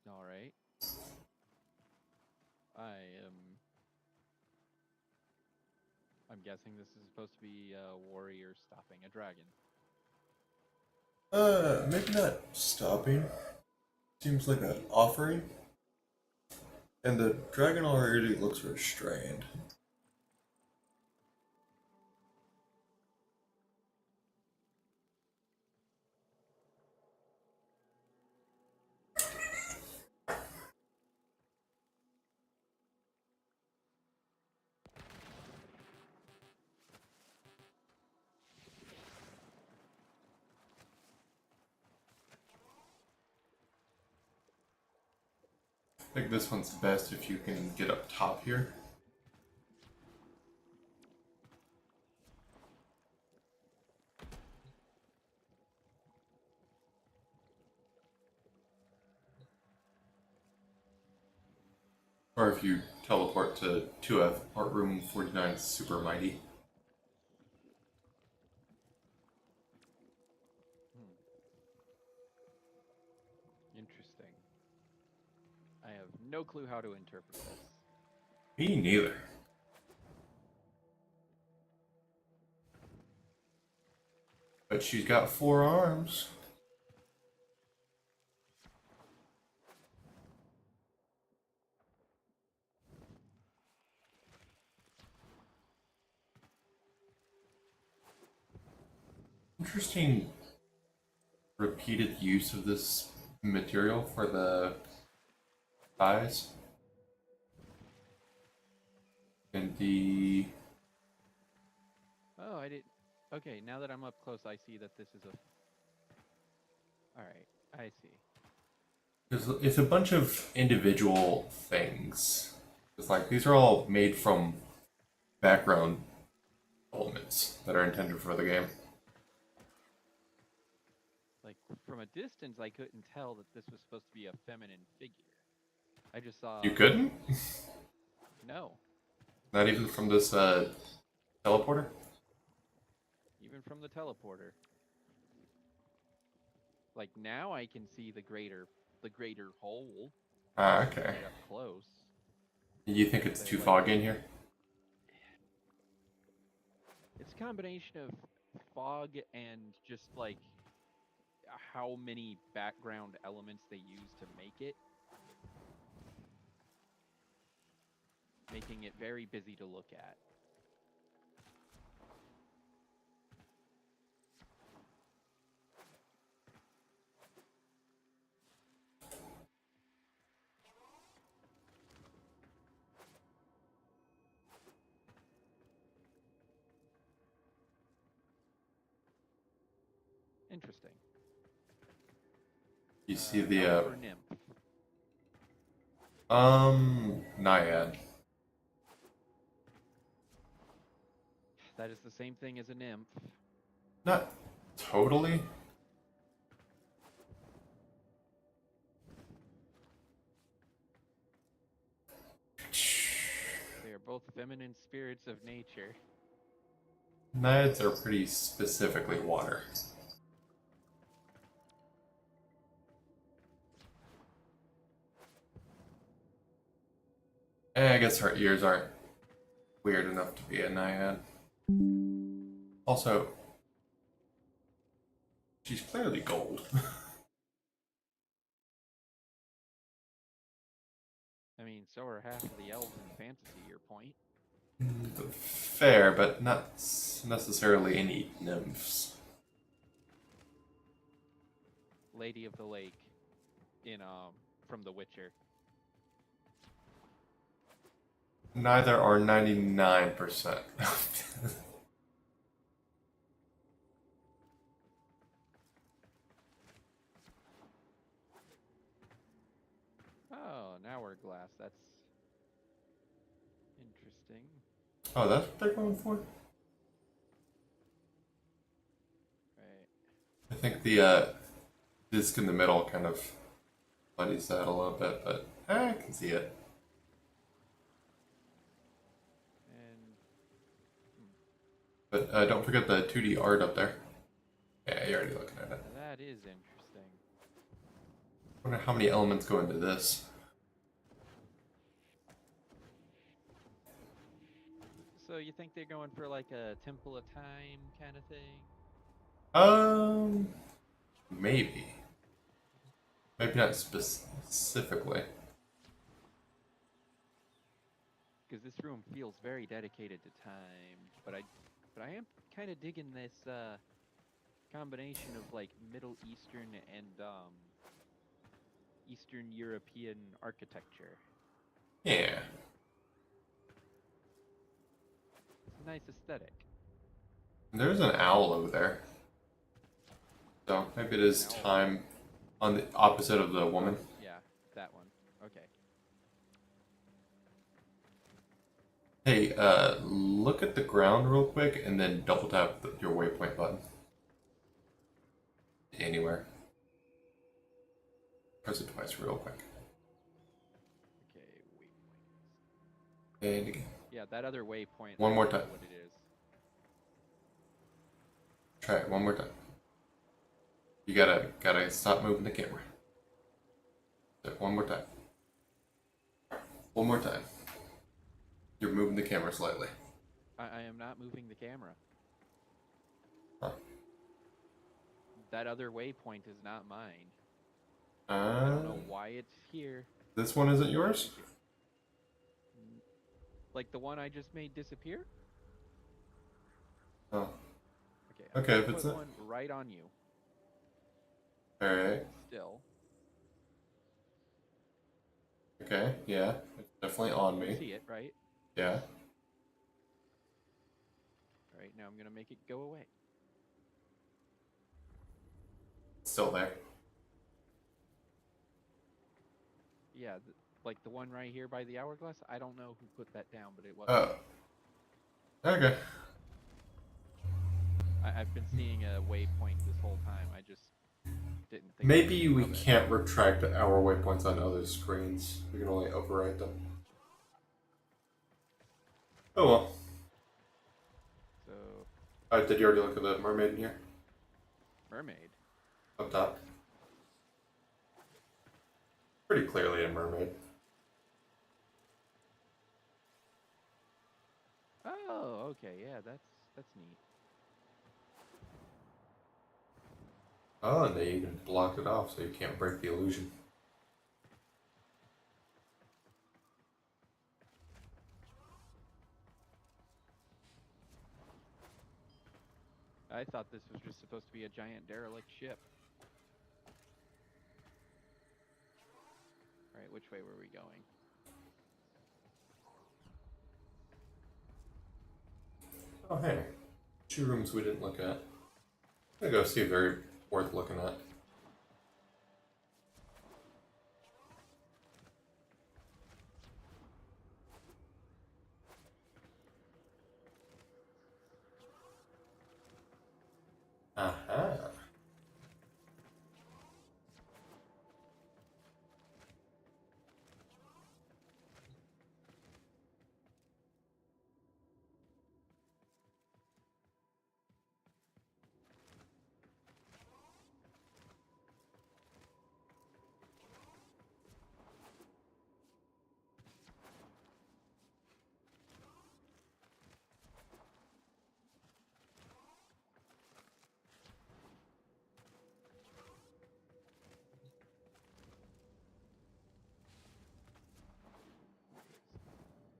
All right. I'm guessing this is supposed to be a warrior stopping a dragon. Maybe not stopping. Seems like an offering. And the dragon already looks restrained. I think this one's best if you can get up top here. Or if you teleport to 2F, Art Room 49 is super mighty. Interesting. I have no clue how to interpret this. Me neither. But she's got 4 arms. Interesting repeated use of this material for the thighs. And the... Oh, I did. Okay, now that I'm up close, I see that this is a. Alright, I see. It's a bunch of individual things. It's like these are all made from background elements that are intended for the game. Like, from a distance, I couldn't tell that this was supposed to be a feminine figure. I just saw. You couldn't? No. Not even from this teleporter? Even from the teleporter. Like, now I can see the greater hole Ah, okay. right up close. You think it's But, too like, foggy in here? It's a combination of fog and just, like, how many background elements they use to make it. Making it very busy to look at. Interesting. You see the Elf or nymph? Naiad. That is the same thing as a nymph. Not totally. They are both feminine spirits of nature. Naiads are pretty specifically water. I guess her ears aren't weird enough to be a Naiad. Also, she's clearly gold. I mean, so are half of the elves in fantasy, your point. Fair, but not necessarily any nymphs. Lady of the Lake in from The Witcher. Neither are 99%. Oh, an hourglass. That's interesting. Oh, that's what they're going for? Right. I think the disc in the middle kind of muddies that a little bit, but I can see it. And But don't forget the 2D art up there. Yeah, you're already looking at it. that is interesting. I wonder how many elements go into this. So you think they're going for like a Temple of Time kind of thing? Maybe. Maybe not specifically. Because this room feels very dedicated to time, but I am kind of digging this combination of like Middle Eastern and Eastern European architecture. Yeah. It's a nice aesthetic. There's an owl over there. So maybe it is An owl. time on the opposite of the woman. Yeah, that one. Okay. Hey, look at the ground real quick and then double tap your waypoint button. Anywhere. Press it twice real quick. Okay, waypoints. And again. Yeah, that other waypoint. One I more don't know time. what it is. Try it one more time. You gotta stop moving the camera. Do it one more time. One more time. You're moving the camera slightly. I am not moving the camera. Huh. That other waypoint is not mine. I Uh, don't know why it's here. this one isn't yours? Like the one I just made disappear? Oh. Okay, I'm Okay, gonna if it's put not- one right on you. Alright. Still. Okay, yeah. It's definitely on You me. see it, right? Yeah. Alright, now I'm gonna make it go away. Still there. Yeah, like the one right here by the hourglass. I don't know who put that down, but it was. Oh. Okay. I've been seeing a waypoint this whole time. I just didn't think. Maybe we of it. can't retract our waypoints on other screens. We can only overwrite them. Oh well. So, Did you already look at the mermaid in here? mermaid. Up top. Pretty clearly a mermaid. Oh, okay, yeah, that's neat. Oh, and they even blocked it off so you can't break the illusion. I thought this was just supposed to be a giant derelict ship. Alright, which way were we going? Oh, hey. 2 rooms we didn't look at. I'm gonna go see if they're worth looking at. Aha.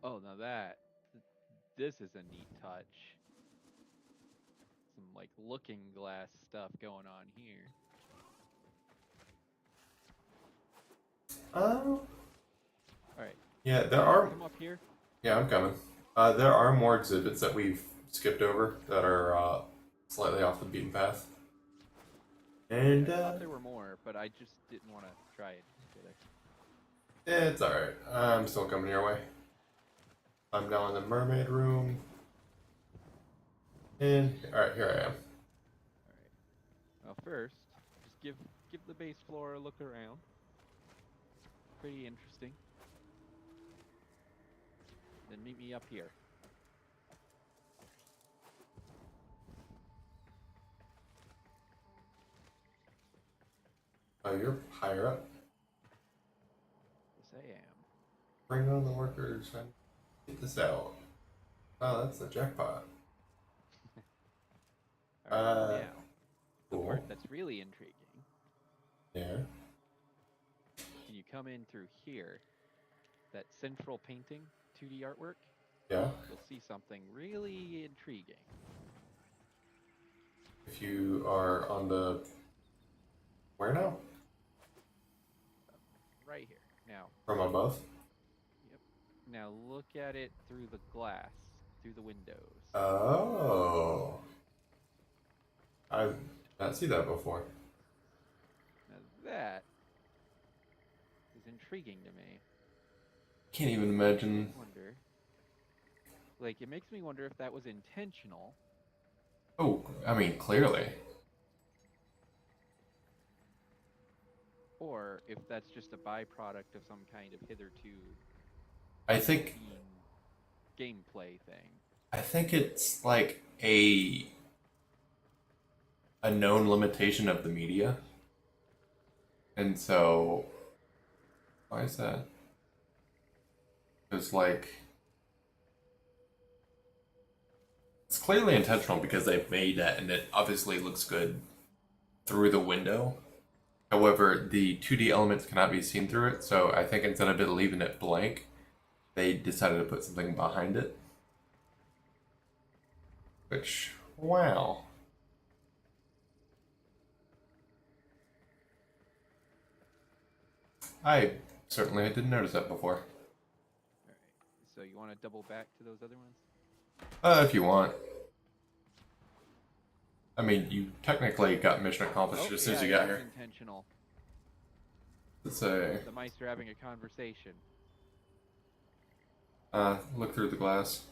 Oh, now this is a neat touch. Some like looking glass stuff going on here. Oh. Alright, Yeah, there are. come up here. Yeah, I'm coming. There are more exhibits that we've skipped over that are slightly off the beaten path. And I thought there were more, but I just didn't want to try it together. it's alright. I'm still coming your way. I'm now in the mermaid room. And alright, here I am. All right. Well, first, just give the base floor a look around. Pretty interesting. Then meet me up here. Oh, you're higher up. Yes, I am. Bring on the workers and get this out. Oh, that's the jackpot. All right, now, the Cool. part that's really intriguing. Yeah. Can you come in through here? That central painting, 2D artwork? Yeah. You'll see something really intriguing. If you are on the where now? Right here. Now, From above? yep. Now look at it through the glass, through the windows. Oh. I did not see that before. Now that is intriguing to me. Can't even imagine. Wonder. Like, it makes me wonder if that was intentional. Oh, I mean, clearly. Or if that's just a byproduct of some kind of hitherto I think gameplay thing. I think it's like a known limitation of the media. And so why is that? It's like it's clearly intentional because they've made that and it obviously looks good through the window. However, the 2D elements cannot be seen through it, so I think instead of it leaving it blank, they decided to put something behind it. Which, wow. I certainly didn't notice that before. Alright. So you want to double back to those other ones? If you want. I mean, you technically got mission accomplished as soon as you got here. Intentional. Let's say, The mice are having a conversation. look through the glass.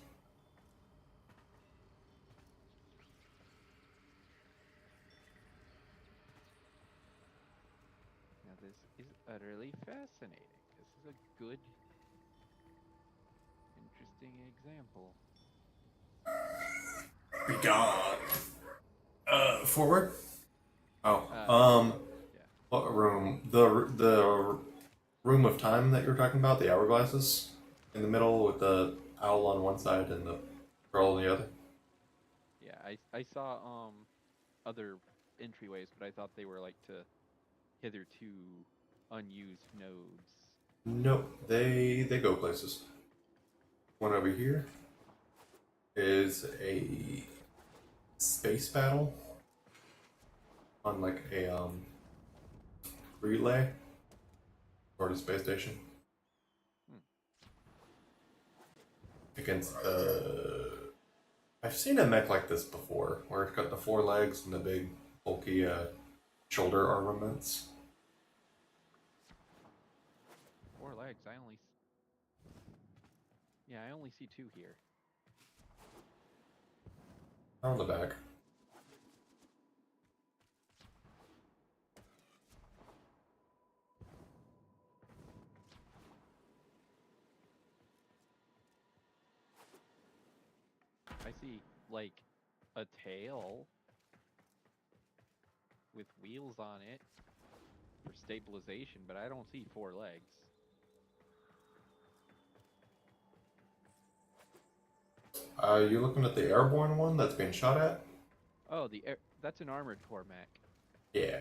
Now this is utterly fascinating. This is a good, interesting example. Be gone. Forward? Oh, Yeah. what room? The room of time that you're talking about, the hourglasses? In the middle with the owl on one side and the girl on the other? Yeah, I saw other entryways, but I thought they were like to hitherto unused nodes. Nope, they go places. One over here is a space battle on like a relay toward a space station against I've seen a mech like this before, where it's got the 4 legs and the big bulky shoulder armaments. 4 legs. I only see 2 here. On the back. I see like a tail with wheels on it for stabilization, but I don't see 4 legs. Are you looking at the airborne one that's being shot at? Oh, that's an armored core mech. Yeah.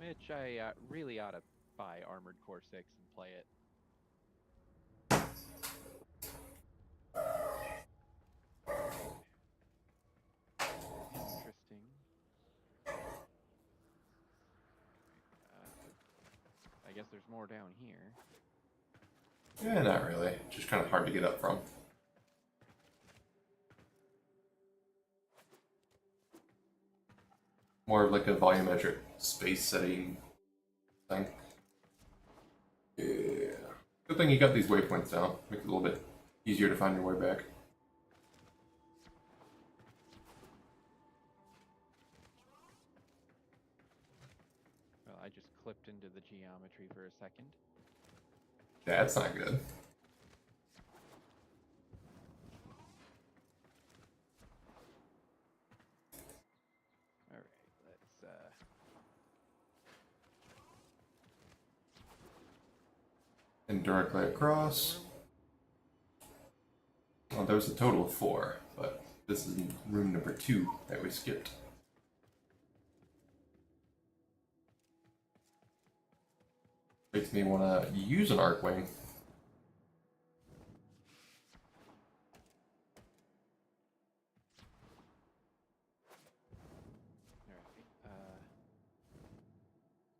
Which I really ought to buy Armored Core 6 and play it. Interesting. I guess there's more down here. Yeah, not really. Just kind of hard to get up from. More of like a volumetric space setting thing. Yeah. Good thing you got these waypoints down. Makes it a little bit easier to find your way back. Well, I just clipped into the geometry for a second. That's not good. Alright, let's And directly across. Well, there was a total of 4, but this is room number 2 that we skipped. Makes me want to use an Arcwing.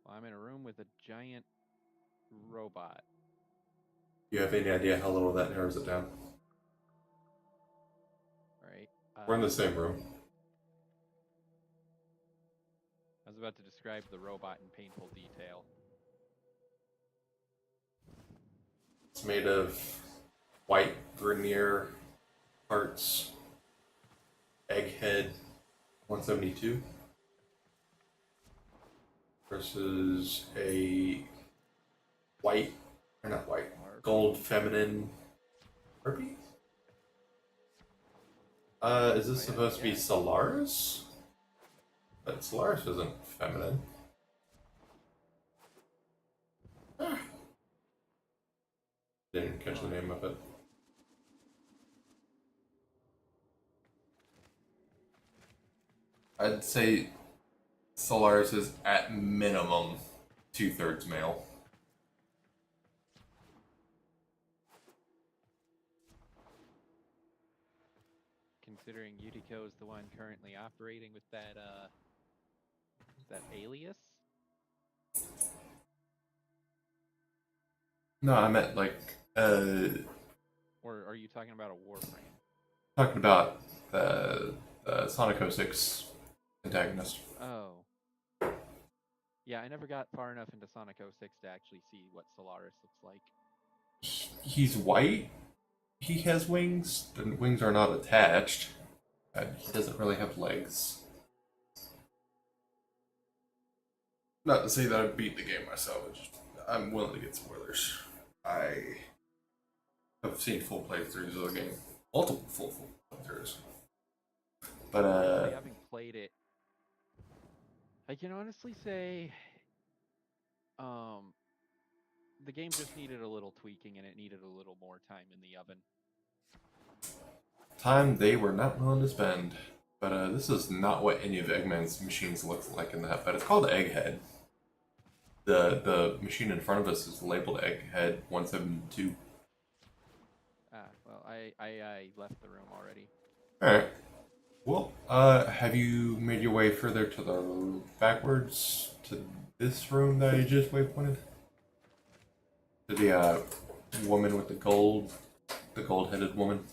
well, I'm in a room with a giant robot. Do you have any idea how little that narrows it down? Alright. We're in the same room. I was about to describe the robot in painful detail. It's made of white veneer parts, egghead 172 versus a white, or not white, gold feminine Harpy? Is this supposed to be Solaris? But Solaris isn't feminine. Didn't catch the name of it. I'd say Solaris is at minimum 2/3 male. Considering Yutiko is the one currently operating with that alias? No, I meant like Or are you talking about a Warframe? talking about the Sonic 06 antagonist. Oh. Yeah, I never got far enough into Sonic 06 to actually see what Solaris looks like. He's white. He has wings. The wings are not attached. He doesn't really have legs. Not to say that I've beat the game myself. I'm willing to get spoilers. I have seen full playthroughs of the game. Multiple full playthroughs. But Having played it, I can honestly say the game just needed a little tweaking and it needed a little more time in the oven. time they were not willing to spend. But this is not what any of Eggman's machines look like in that, but it's called Egghead. The machine in front of us is labeled Egghead 172. Well, I left the room already. Alright. Well, have you made your way further to the backwards to this room that you just waypointed? To the woman with the gold-headed woman.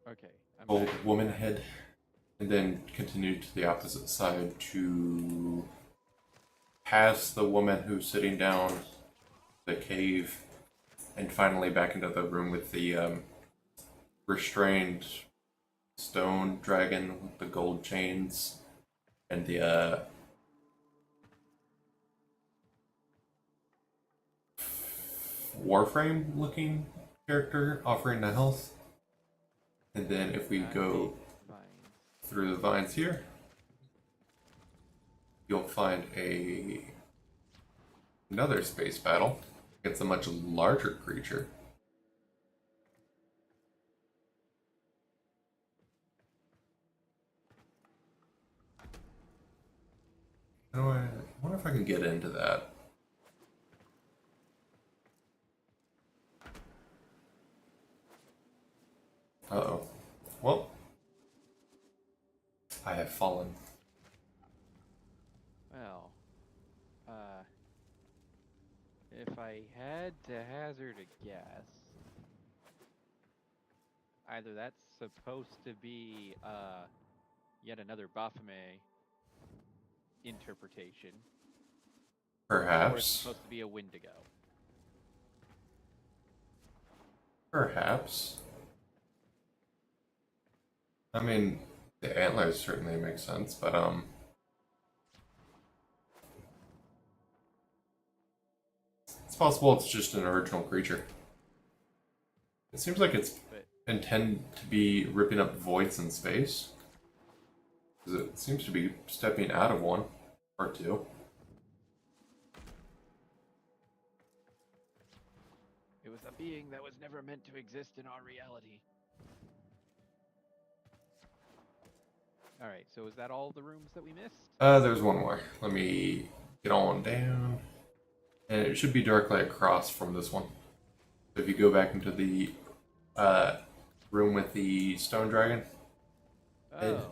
Okay. Gold woman head. And then continue to the opposite side to past the woman who's sitting down the cave, and finally back into the room with the restrained stone dragon with the gold chains and the Warframe looking character offering the health. And then if we go through the vines here, you'll find another space battle against a much larger creature. I wonder if I can get into that. Uh-oh. Well, I have fallen. Well, If I had to hazard a guess, either that's supposed to be yet another Baphomet interpretation, or it's Perhaps. supposed to be a Wendigo. Perhaps. I mean, the antlers certainly make sense, but it's possible it's just an original creature. It seems like it's But intended to be ripping up voids in space. 'Cause it seems to be stepping out of one or two. it was a being that was never meant to exist in our reality. Alright, so is that all the rooms that we missed? There's one more. Let me get on down. And it should be directly across from this one. So if you go back into the room with the stone dragon, Oh,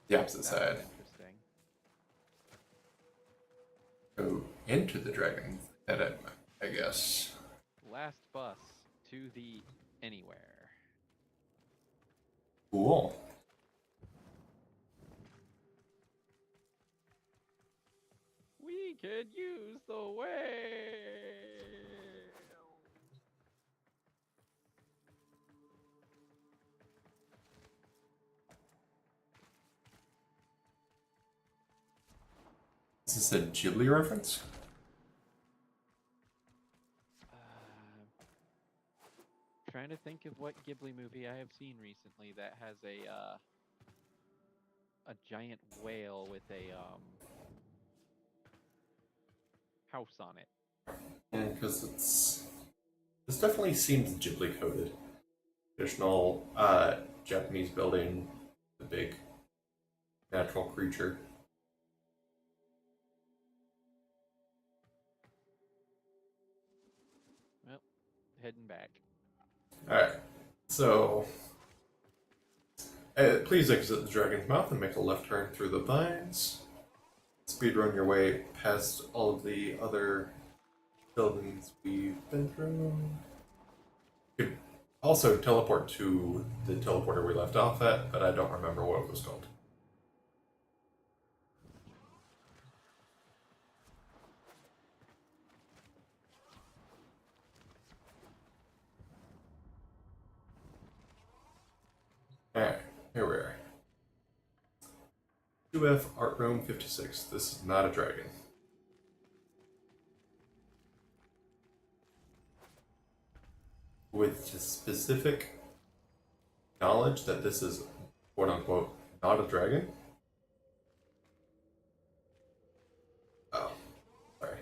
the opposite that's side. interesting. Go into the dragon head, I guess. Last bus to the anywhere. Cool. We could use the whale. Is this a Ghibli reference? Trying to think of what Ghibli movie I have seen recently that has a giant whale with a house on it. Because this definitely seems Ghibli coded. Traditional Japanese building, the big natural creature. Well, heading back. Alright, so please exit the dragon's mouth and make a left turn through the vines. Speedrun your way past all of the other buildings we've been through. You could also teleport to the teleporter we left off at, but I don't remember what it was called. Alright, here we are. 2F Art Room 56. This is not a dragon. With specific knowledge that this is quote unquote not a dragon. Oh, sorry.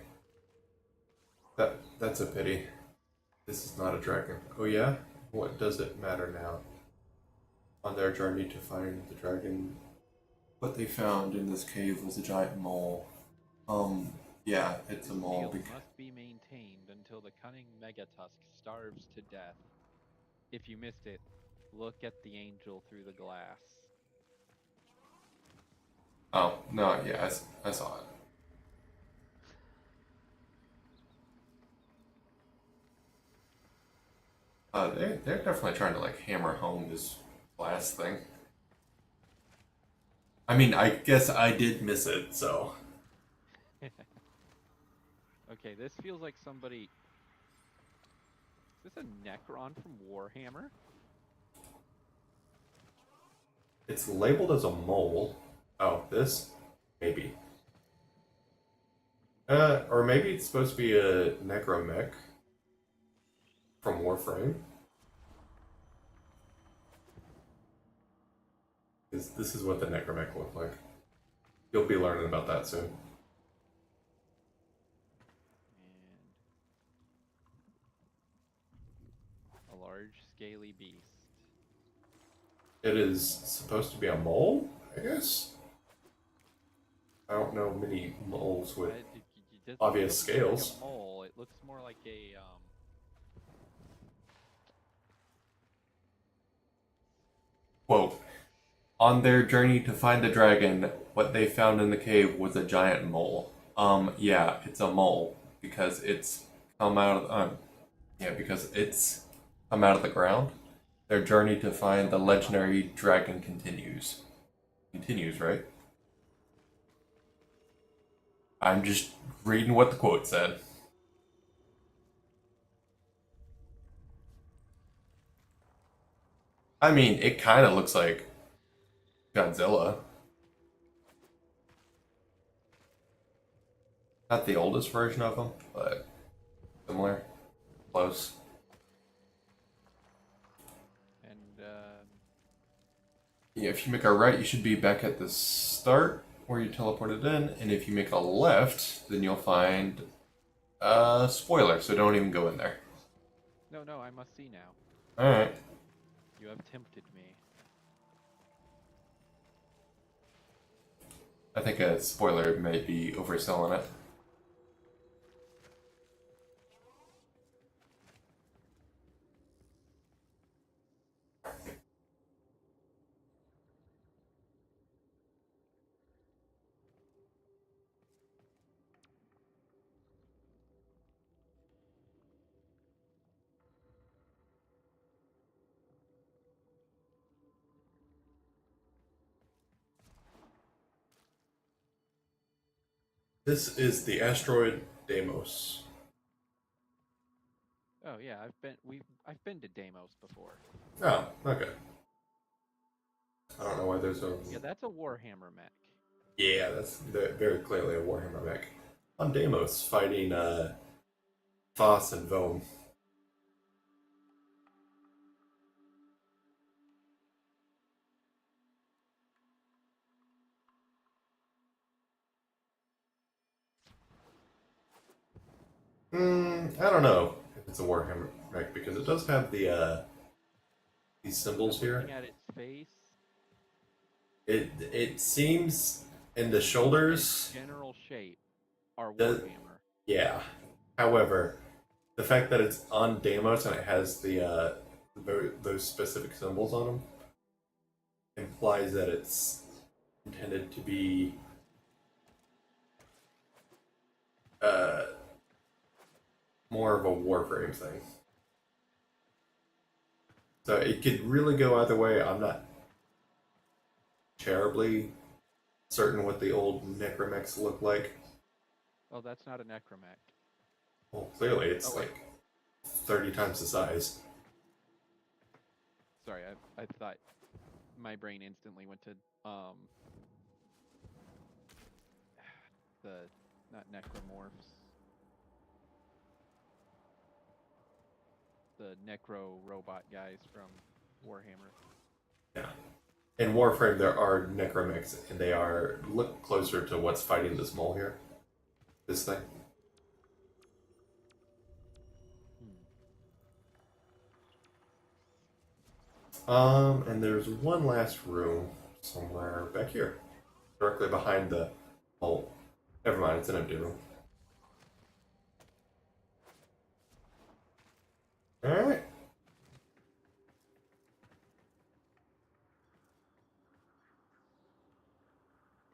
That's a pity. This is not a dragon. Oh yeah? What does it matter now? On their journey to find the dragon, what they found in this cave was a giant mole. Yeah, it's a This mole. field must be maintained until the cunning Megatusk starves to death. If you missed it, look at the angel through the glass. Oh, no, yeah, I saw it. They're definitely trying to like hammer home this glass thing. I mean, I guess I did miss it, so. Okay, this feels like somebody. Is this a Necron from Warhammer? It's labeled as a mole. Oh, this? Maybe. Or maybe it's supposed to be a necromech from Warframe. This is what the necromech looked like. You'll be learning about that soon. And a large, scaly beast. It is supposed to be a mole, I guess? I don't know many moles with It doesn't obvious look like a scales. mole. It looks more like a Quote, on their journey to find the dragon, what they found in the cave was a giant mole. Yeah, it's a mole. because it's come out of because it's come out of the ground. Their journey to find the legendary dragon continues. Continues, right? I'm just reading what the quote said. I mean, it kind of looks like Godzilla. Not the oldest version of him, but similar, close. And Yeah, if you make a right, you should be back at the start where you teleported in, and if you make a left, then you'll find a spoiler, so don't even go in there. no, I must see now. Alright. You have tempted me. I think a spoiler may be overselling it. This is the asteroid Deimos. Oh yeah, I've been to Deimos before. Oh, okay. I don't know why there's a... Yeah, that's a Warhammer mech. Yeah, that's very clearly a Warhammer mech. On Deimos, fighting Voss and Vome. I don't know if it's a Warhammer mech because it does have the these symbols here. Looking at its face, It seems in the shoulders. general shape, are Does- Warhammer. Yeah. However, the fact that it's on Deimos and it has the those specific symbols on them implies that it's intended to be more of a Warframe thing. So it could really go either way. I'm not terribly certain what the old Necromechs look like. Oh, that's not a necromech. Well, clearly it's Oh, wait. like 30 times the size. Sorry, I thought my brain instantly went to the not necromorphs. The necro robot guys from Warhammer. Yeah. In Warframe, there are Necromechs, and they look closer to what's fighting this mole here. This thing. And there's one last room somewhere back here, directly behind the mole. Never mind, it's an empty room. Alright.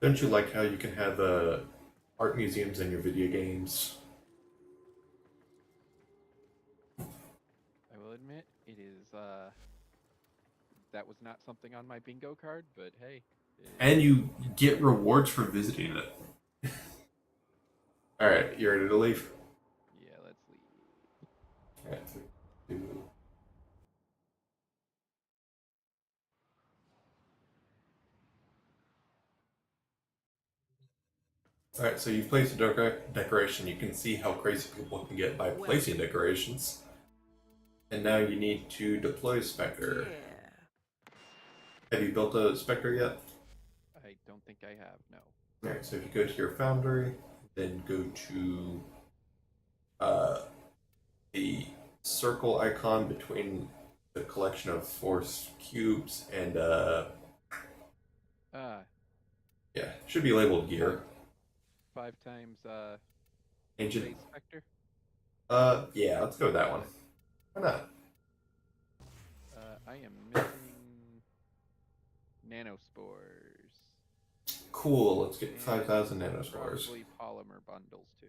Don't you like how you can have art museums in your video games? I will admit, it is that was not something on my bingo card, but hey. And you get rewards for visiting it. Alright, you ready to leave? Yeah, let's leave. Alright, 3, 2. Alright, so you've placed a decoration. You can see how crazy people can get by placing decorations. And now you need to deploy Spectre. Yeah. Have you built a Spectre yet? I don't think I have, no. Alright, so if you go to your foundry, then go to the circle icon between the collection of force cubes and yeah, should be labeled gear. 5 times Ancient. Space Spectre. Yeah, let's go with that one. Why not? I am missing nanospores. Cool, let's get And 5,000 nanospores. Probably polymer bundles too.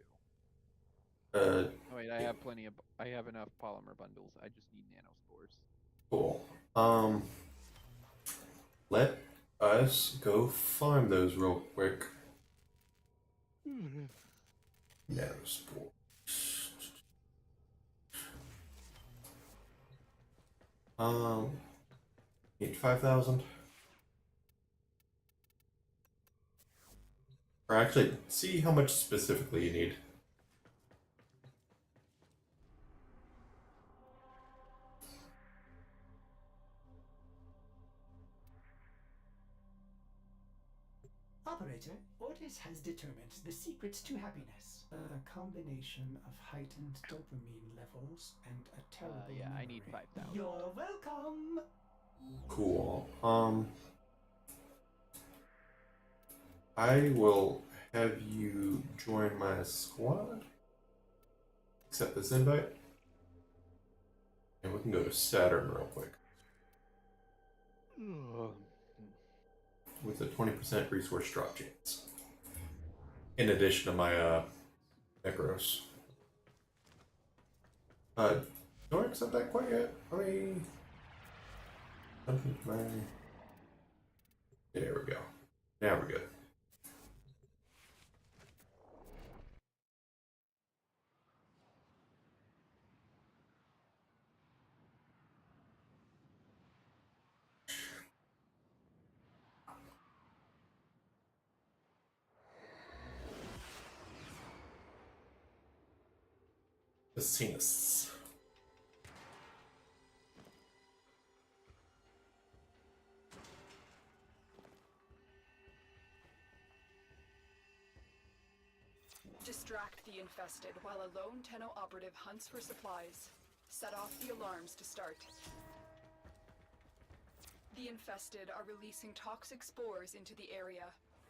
Uh, Oh wait, I have plenty of. I have enough polymer bundles. I just need nanospores. cool. Let us go find those real quick. Nanospore. Need 5,000. Or actually, see how much specifically you need. Operator, Ortis has determined the secrets to happiness. A combination of heightened dopamine levels and a terrible Yeah, I memory. need 5,000. You're welcome! Cool. I will have you join my squad. Accept this invite. And we can go to Saturn real quick. With a 20% resource drop chance. In addition to my Necros. Don't accept that quite yet. Let me. There we go. Now we're good. The Sinus. Distract the infested while a lone Tenno operative hunts for supplies. Set off the alarms to start. The infested are releasing toxic spores into the area.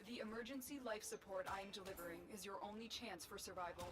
The emergency life support I am delivering is your only chance for survival.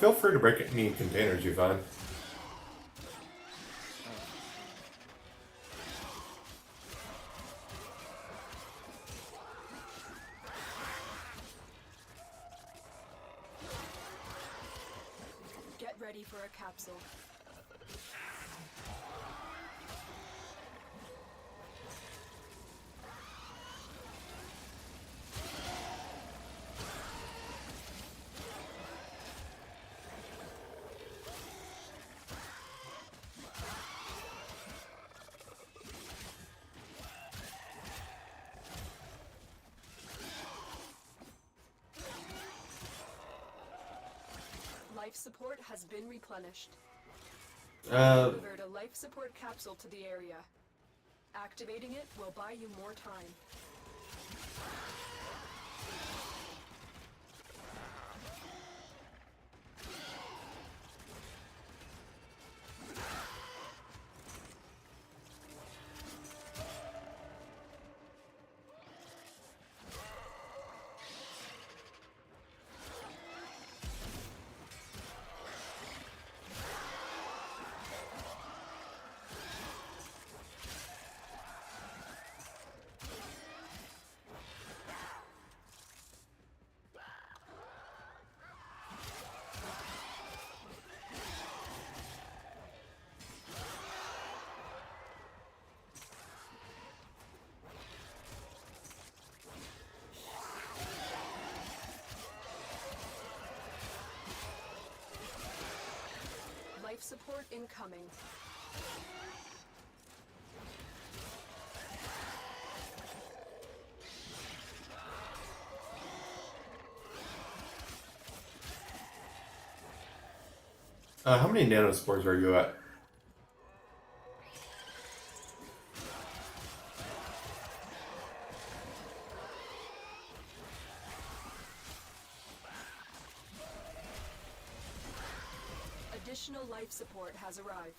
Feel free to break any containers you find. Get ready for a capsule. Life support has been replenished. Delivered a life support capsule to the area. Activating it will buy you more time. Life support incoming. How many nanospores are you at? Additional life support has arrived.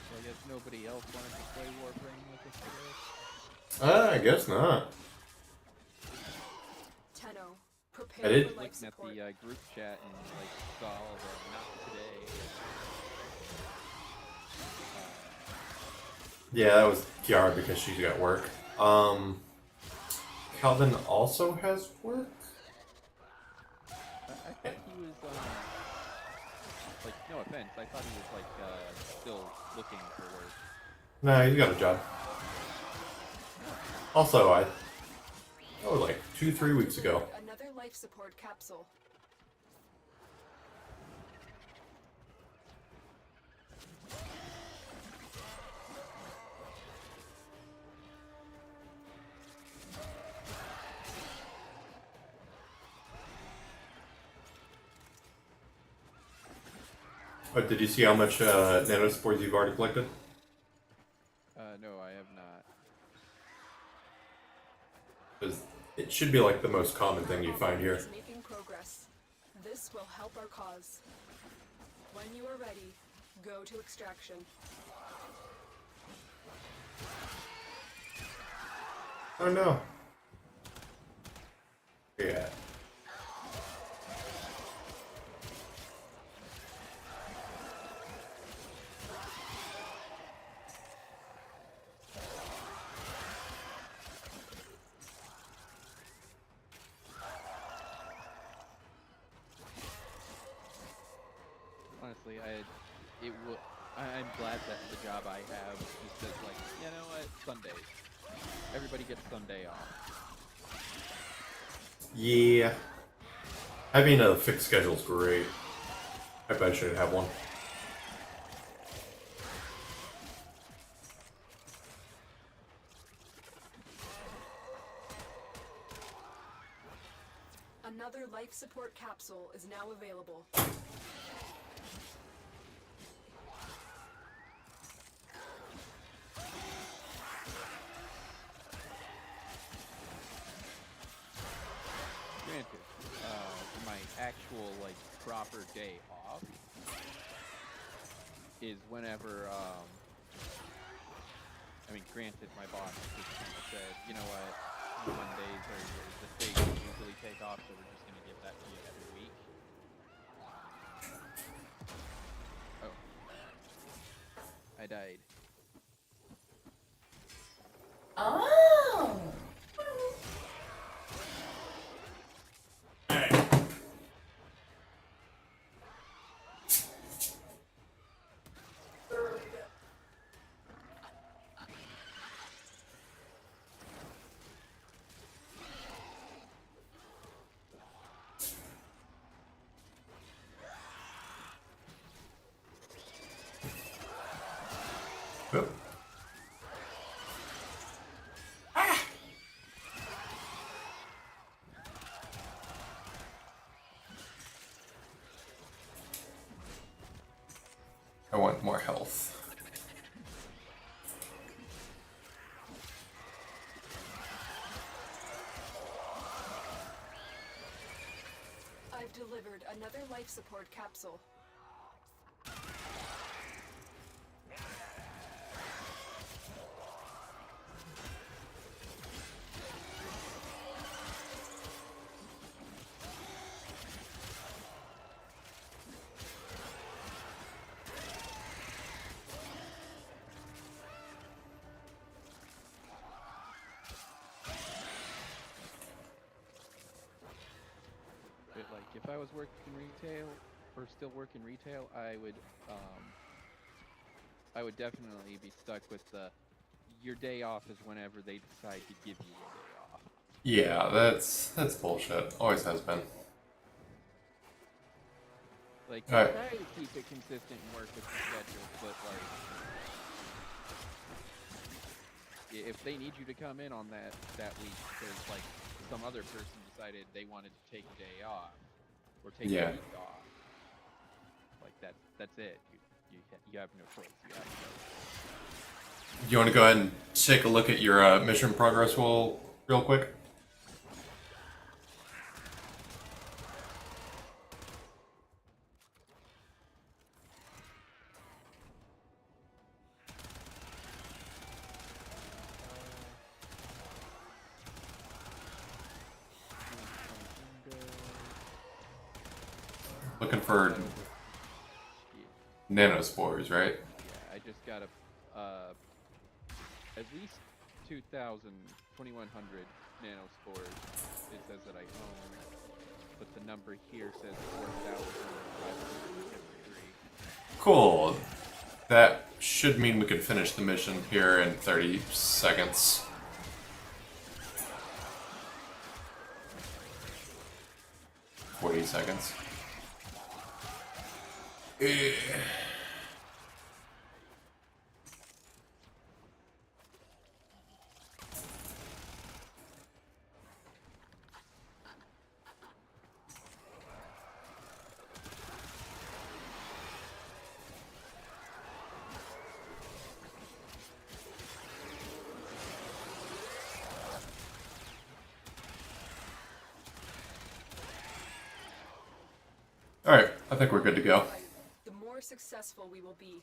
So I guess nobody else wanted to play Warframe with us today. I guess not. Tenno, I prepare did- for life Looking at support. the group chat and like saw all the not today. Yeah, that was Kiara because she's got work. Calvin also has work? I thought he was like, no offense, I thought he was like still looking for work. Nah, he's got a job. Also, that was like 2-3 weeks ago. Another life support capsule. But did you see how much nanospores you've already collected? No, I have not. Because it should be like the most common thing you find here. Is making progress. This will help our cause. When you are ready, go to extraction. Oh no. Yeah. Honestly, I'm glad that the job I have just says like, you know what, Sundays. Everybody gets Sunday off. Yeah. Having a fixed schedule is great. I bet I should have one. Another life support capsule is now available. Granted, my actual like proper day off is whenever I mean, granted, my boss just kind of said, you know what, Mondays are the days you usually take off, so we're just gonna give that to you every week. Oh, I died. Oh. Oh. I want more health. I've delivered another life support capsule. I was working retail or still working retail, I would definitely be stuck with the your day off is whenever they decide to give you a day off. Yeah, that's bullshit. Always has been. Like they Alright. try to keep it consistent and work with the schedules, but like if they need you to come in on that week because like some other person decided they wanted to take a day off or take Yeah. a week off, like that's it. You have no choice. You have to go. You want to go ahead and take a look at your mission progress real quick? Looking for nanospores, right? Yeah, I just got at least 2,000, 2,100 nanospores. It says that I own, but the number here says 4,573. Cool. That should mean we can finish the mission here in 30 seconds. $40 seconds. Alright, I think we're good to go. The more successful we will be.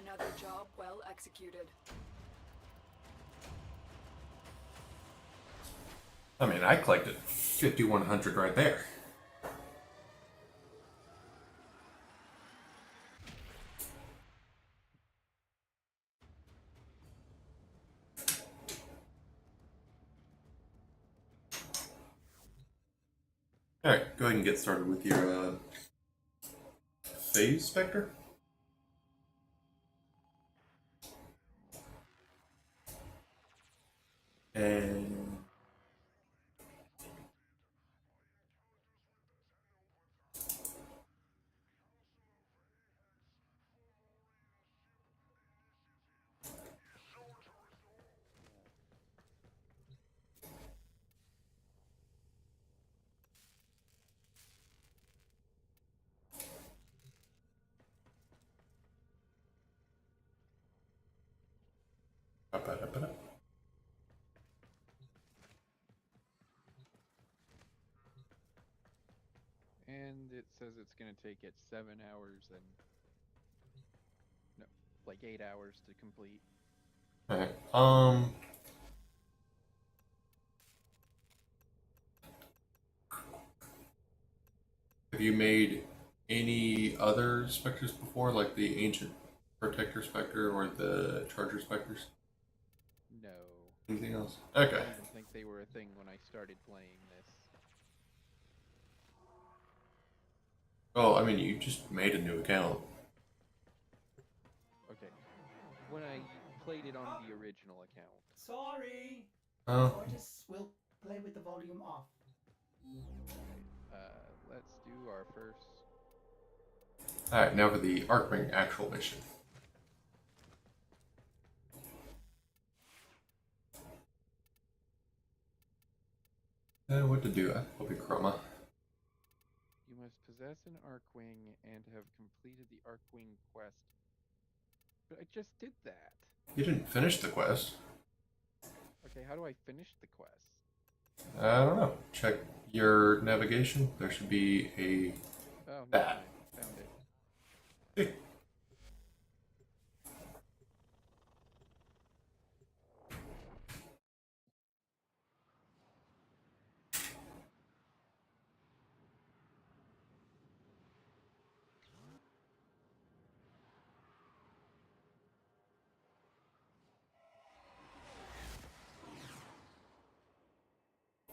Another job well executed. I mean, I collected 5,100 right there. Alright, go ahead and get started with your phase specter. And And it says it's gonna take it 7 hours and no, like 8 hours to complete. alright, have you made any other specters before, like the Ancient Protector Spectre or the Charger Specters? No. Anything else? I Okay. don't even think they were a thing when I started playing this. Well, I mean, you just made a new account. Okay. When I played it on the original account. Sorry. Oh. Tortoise will play with the volume off. Let's do our first. Alright, now for the Arcwing actual mission. What to do? I'll be Chroma. You must possess an Arcwing and have completed the Arcwing quest. But I just did that. You didn't finish the quest. Okay, how do I finish the quest? I don't know. Check your navigation. There should be a Oh, never that. mind. Found it. Hey.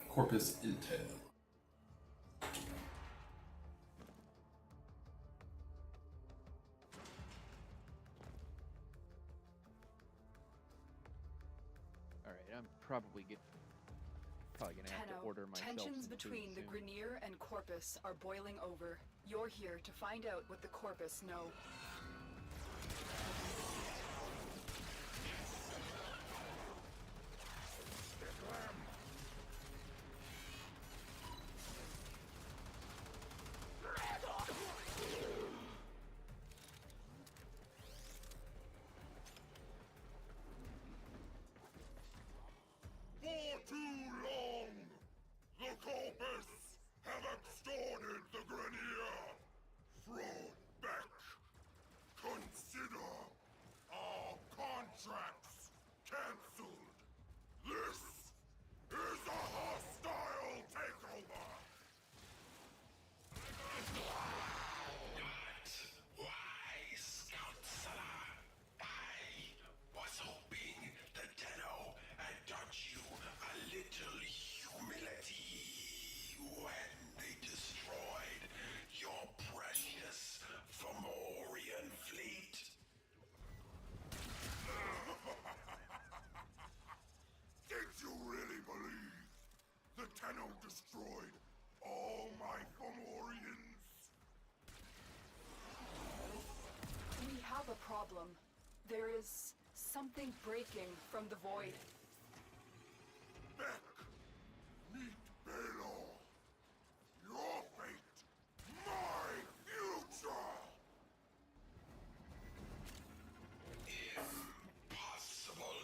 Corpus Intel. Alright, I'm probably gonna have to Tenno, order myself tensions some food between the soon. Grenier and Corpus are boiling over. You're here to find out what the Corpus know. For too long, the Corpus have extorted the Grenier. Fraud back. Consider our contracts cancelled. This is a hostile takeover. Why, Scoutseller? I was hoping that Tenno had taught you a little humility when they destroyed your precious Fomorian fleet. Did you really believe that Tenno destroyed all my Fomorians? We have a problem. There is something breaking from the void. Beck, meet Baylor. Your fate, my future. Impossible.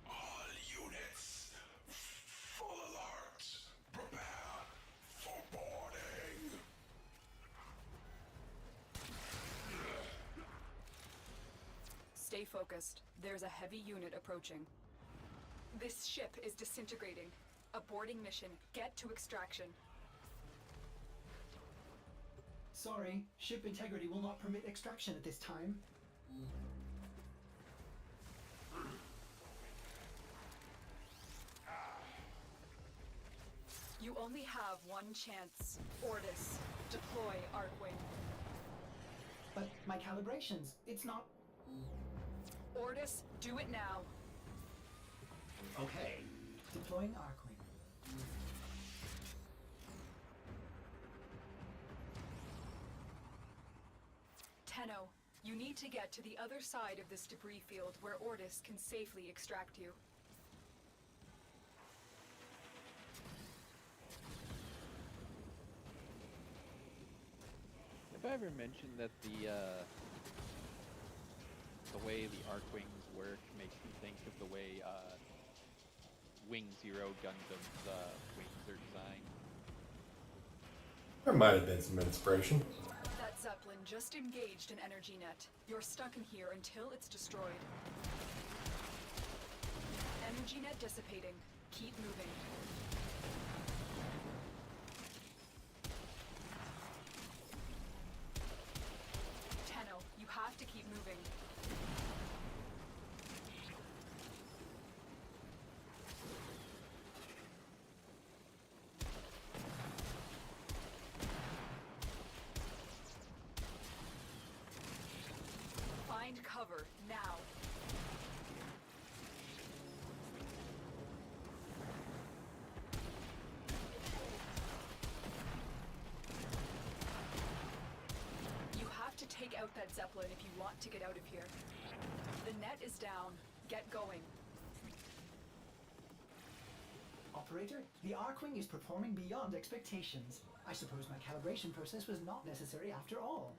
All units, full alert. Prepare for boarding. Stay focused. There's a heavy unit approaching. This ship is disintegrating. Aborting mission. Get to extraction. Sorry, ship integrity will not permit extraction at this time. You only have one chance. Ortis, deploy Arcwing. But my calibrations, it's not... Ortis, do it now. Okay. Deploying Arcwing. Tenno, you need to get to the other side of this debris field where Ortis can safely extract you. Have I ever mentioned that the way the Arcwings work makes me think of the way Wing Zero Gundam's wings are designed? There might have been some inspiration. That Zeppelin just engaged an energy net. You're stuck in here until it's destroyed. Energy net dissipating. Keep moving. Tenno, you have to keep moving. Find cover, now. You have to take out that Zeppelin if you want to get out of here. The net is down. Get going. Operator, the Arkwing is performing beyond expectations. I suppose my calibration process was not necessary after all.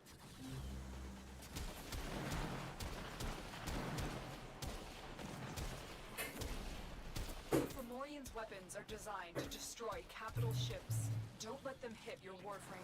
Fomorian's weapons are designed to destroy capital ships. Don't let them hit your warframe.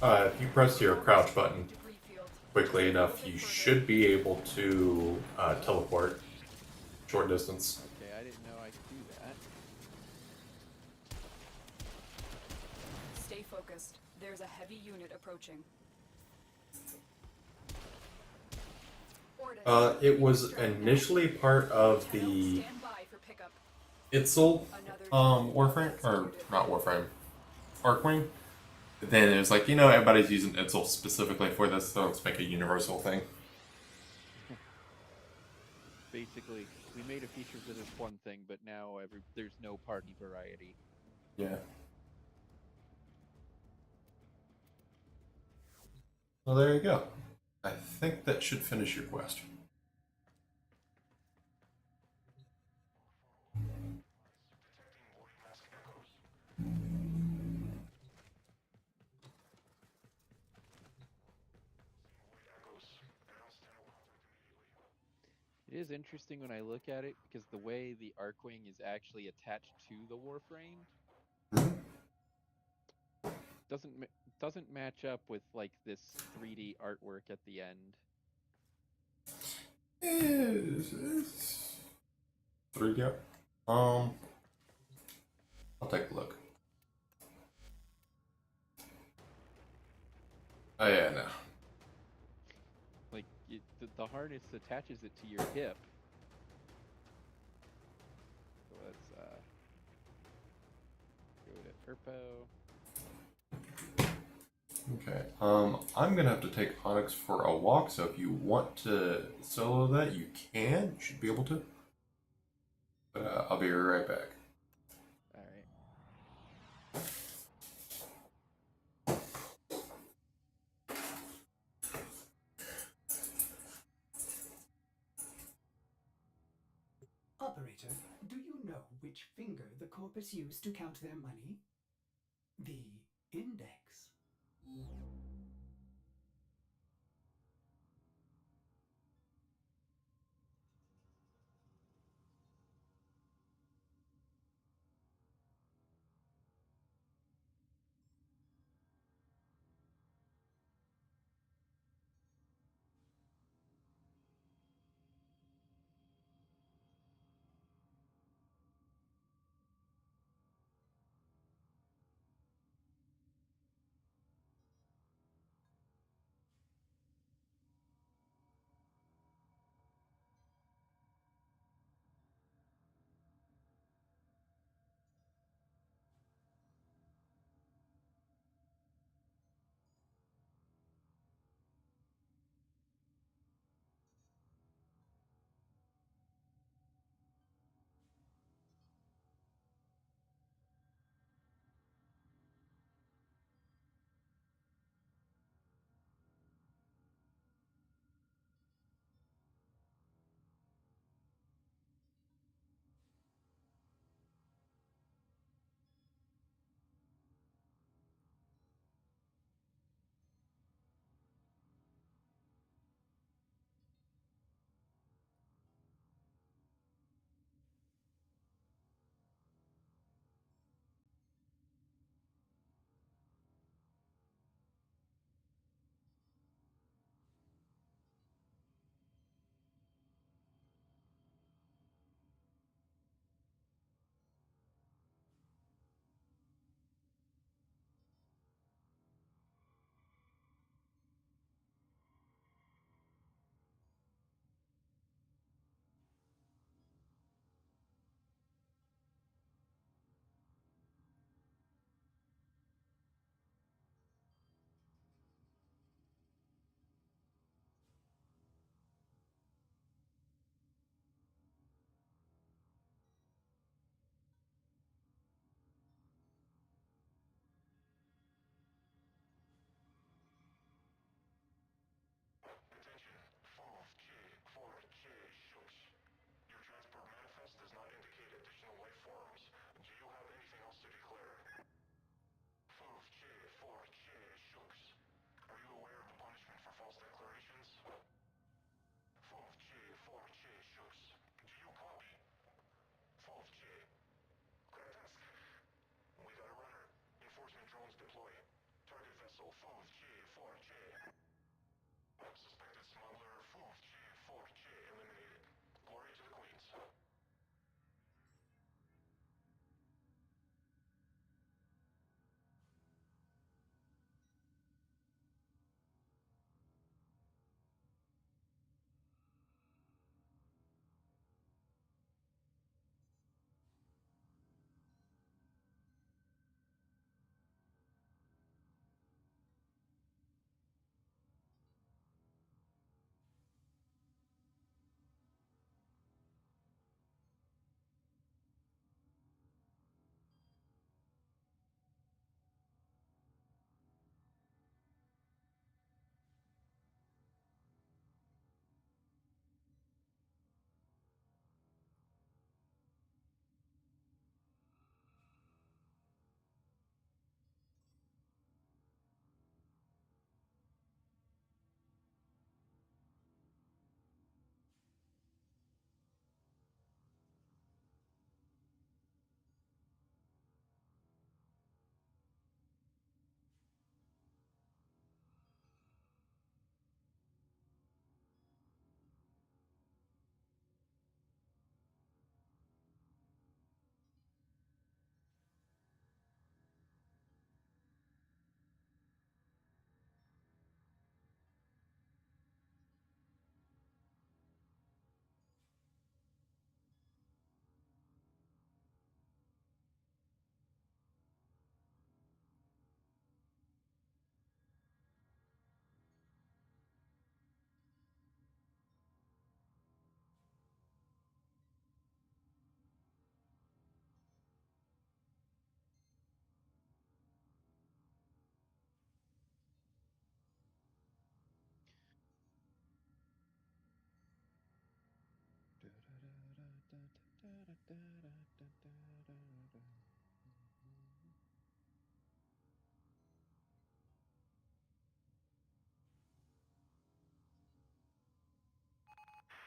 If you press your crouch button Debris field. quickly enough, you should be able to teleport short distance. Okay, I didn't know I could do that. Stay focused. There's a heavy unit approaching. Ordis, It was initially part of Tenno, the stand by for pickup. Itzel Another Warframe, or not Warframe, Arkwing. But then it was like, everybody's using Itzel specifically for this, so let's make a universal thing. Basically, we made a feature for this one thing, but now there's no party variety. Yeah. Well, there you go. I think that should finish your quest. It is interesting when I look at it because the way the Arkwing is actually attached to the Warframe doesn't match up with like this 3D artwork at the end. Is 3D? I'll take a look. Oh yeah, no. Like the harness attaches it to your hip. So let's go to Erpo. Okay. I'm gonna have to take Onyx for a walk, so if you want to solo that, you can. You should be able to. But I'll be right back. All right. Operator, do you know which finger the corpus used to count their money? The index.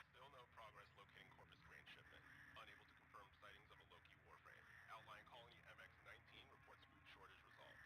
Still no progress locating Corpus Grain shipment. Unable to confirm sightings of a Loki warframe. Outlying colony MX-19 reports food shortage resolved.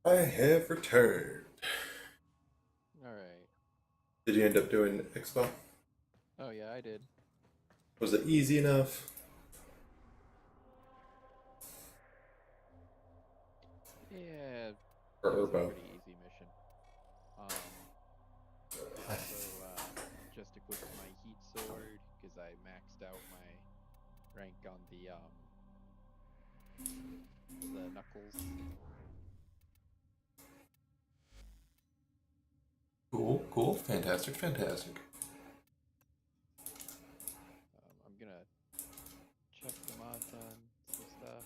I have returned. Alright. Did you end up doing Expo? Oh yeah, I did. Was it easy enough? Yeah, Or it was a Urbo? pretty easy mission. I also just equipped my heat sword because I maxed out my rank on the knuckles. Cool, cool, fantastic, fantastic. I'm gonna check the mods on some stuff.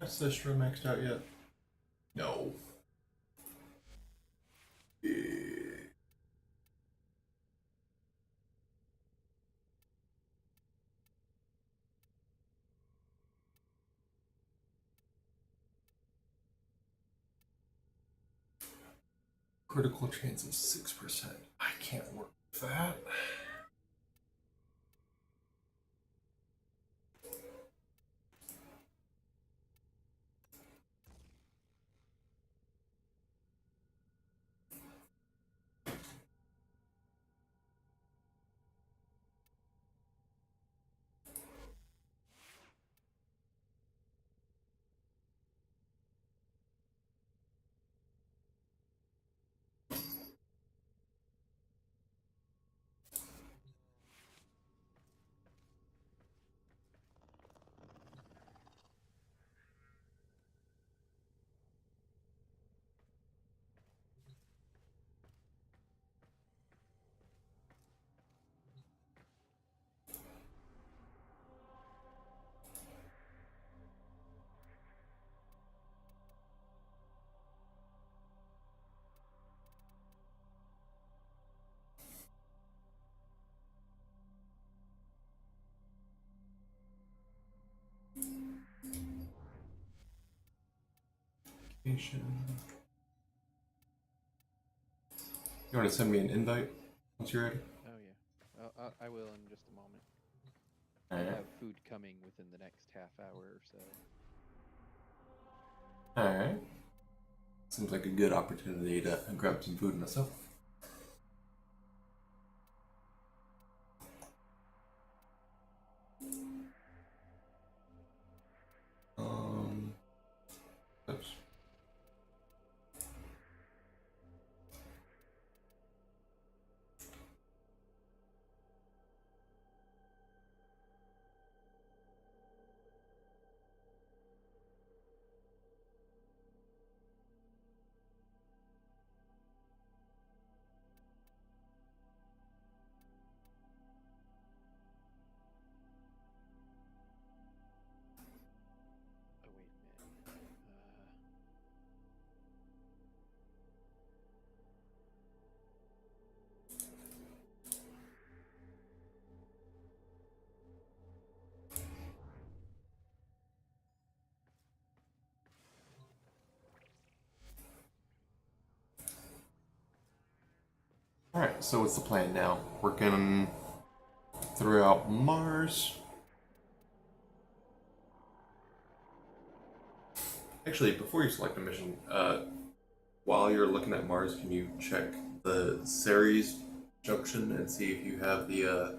Is this room maxed out yet? No. Critical chance is 6%. I can't work with that. You want to send me an invite once you're ready? Oh yeah, I will in just a moment. I Alright. have food coming within the next half hour or so. Alright. Seems like a good opportunity to grab some food myself. Oops. Oh wait a minute. Alright, so what's the plan now? Working throughout Mars. Actually, before you select a mission, while you're looking at Mars, can you check the Ceres junction and see if you have the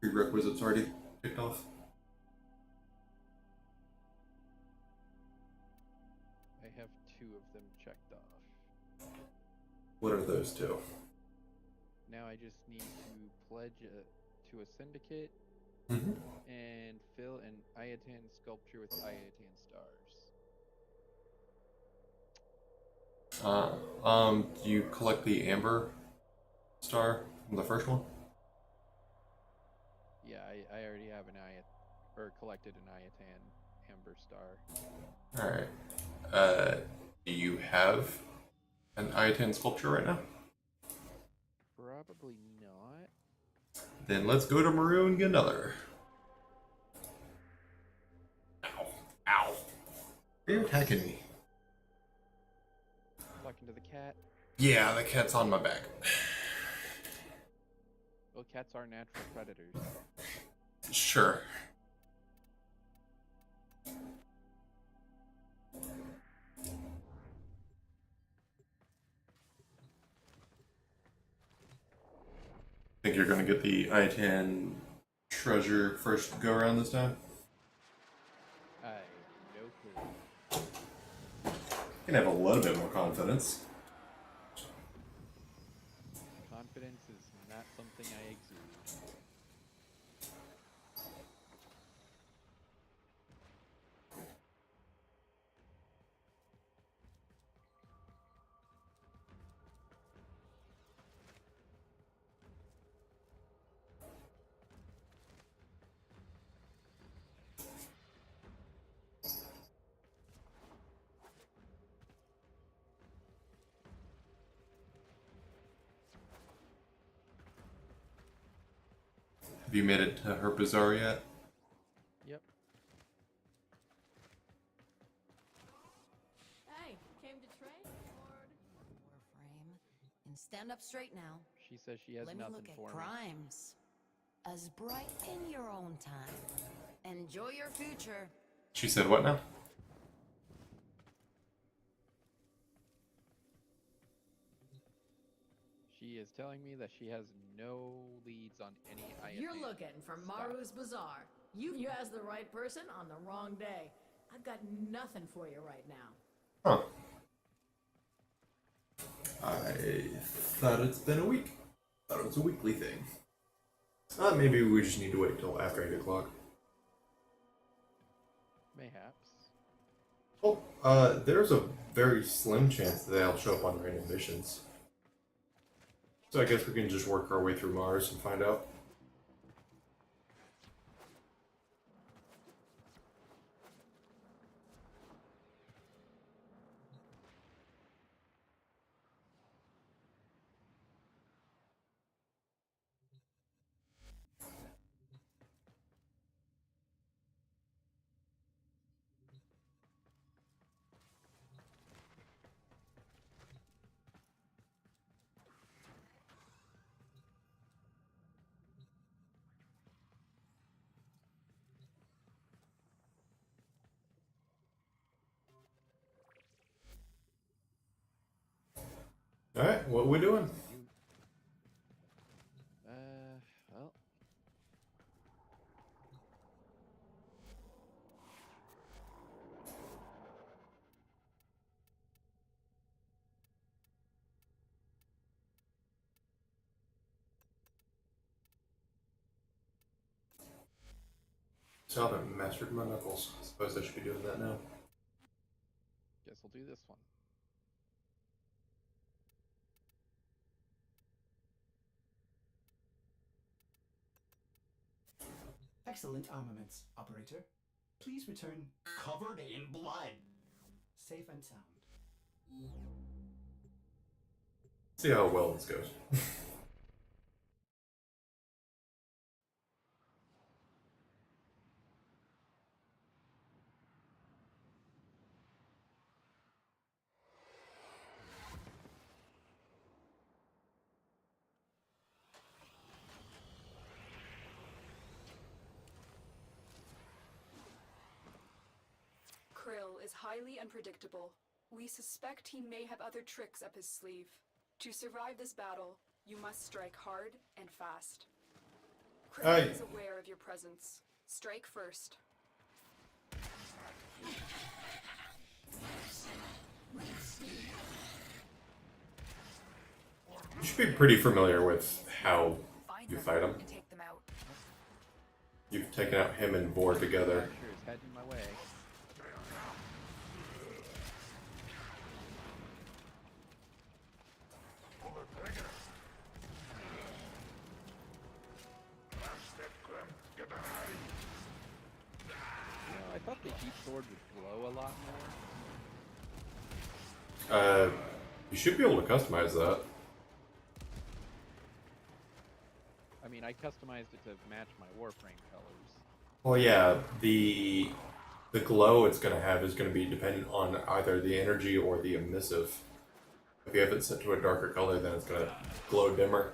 prerequisites already ticked off? I have 2 of them checked off. What are those two? Now I just need to pledge to a syndicate Mm-hmm. and fill an Iatan sculpture with Iatan stars. Do you collect the amber star from the first one? Yeah, I already have an or collected an Iatan Amber Star. Alright. Do you have an I-10 sculpture right now? Probably not. Then let's go to Maru and get another. Ow. Ow. You're attacking me. Talking to the cat. Yeah, the cat's on my back. Well, cats are natural predators. Sure. Think you're gonna get the I-10 treasure first go around this time? I have no clue. You can have a little bit more confidence. Confidence is not something I exude. Have you made it to her bazaar yet? Yep. Hey, came to trade, Lord? Warframe. And stand up straight now. She says she has Let me nothing look at for me. crimes. As bright in your own time. Enjoy your future. She said what now? She is telling me that she has no leads on any Iatan. You're looking for stuff. Maru's Bazaar. You asked the right person on the wrong day. I've got nothing for you right now. Huh. I thought it's been a week. Thought it was a weekly thing. Maybe we just need to wait till after 8 o'clock. Mayhaps. Oh, there's a very slim chance that they'll show up on random missions. So I guess we can just work our way through Mars and find out. Alright, what are we doing? Well. So I haven't mastered my knuckles. I suppose I should be doing that now. Guess we'll do this one. Excellent armaments, operator. Please return covered in blood. Safe and sound. See how well this goes. Krill is highly unpredictable. We suspect he may have other tricks up his sleeve. To survive this battle, you must strike hard and fast. Krill is aware of your presence. Strike first. You should be pretty familiar with how Find you them fight him. and take them out. You've taken out him and Vor together. Sure is heading my way. I thought the heat sword would glow a lot more. You should be able to customize that. I mean, I customized it to match my Warframe colors. Well, yeah, the glow it's going to have is going to be dependent on either the energy or the emissive. If you have it set to a darker color, then it's going to glow dimmer.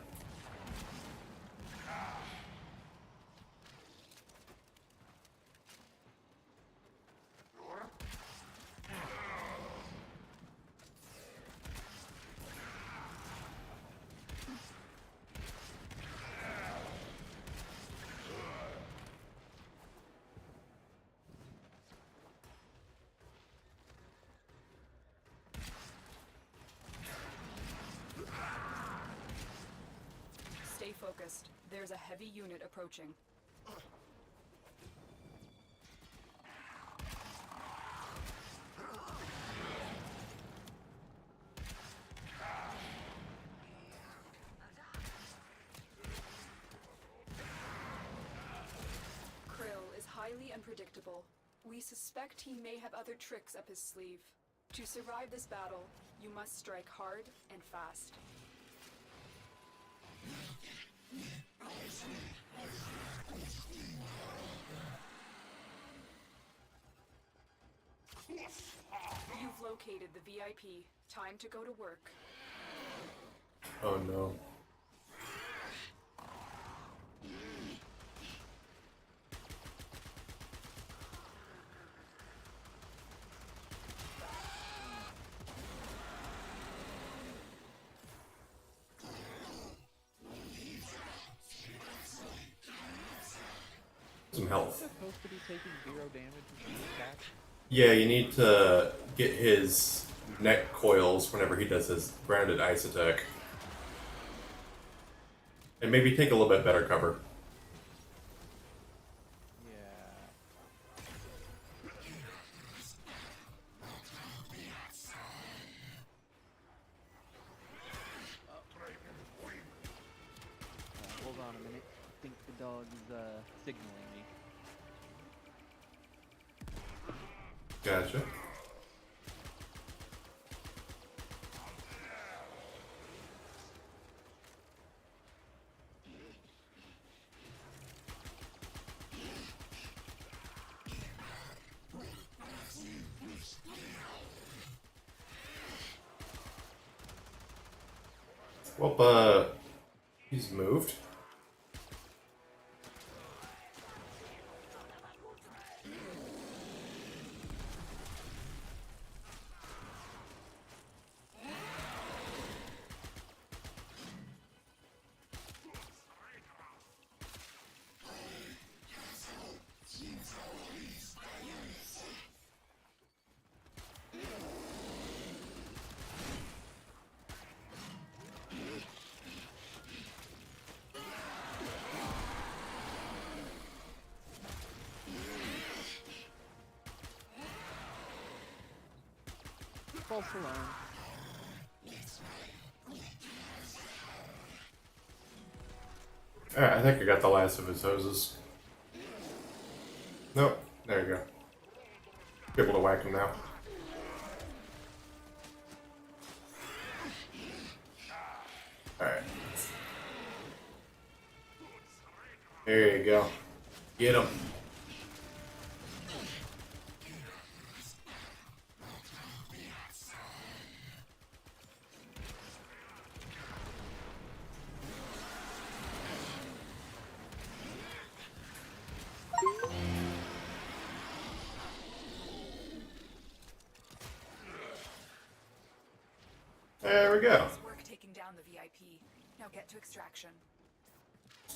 Stay focused. There's a heavy unit approaching. Krill is highly unpredictable. We suspect he may have other tricks up his sleeve. To survive this battle, you must strike hard and fast. You've located the VIP. Time to go to work. Oh no. Some health. Supposed to be taking 0 damage when he attacks. Yeah, you need to get his neck coils whenever he does his grounded ice attack. And maybe take a little bit better cover. Hold on a minute. I think the dog is signaling me. Gotcha. Well, he's moved. False alarm. Alright, I think I got the last of his hoses. Nope, there you go. Be able to whack him now. Alright. There you go. Get him. There we go. Nice work taking down the VIP. Now get to extraction.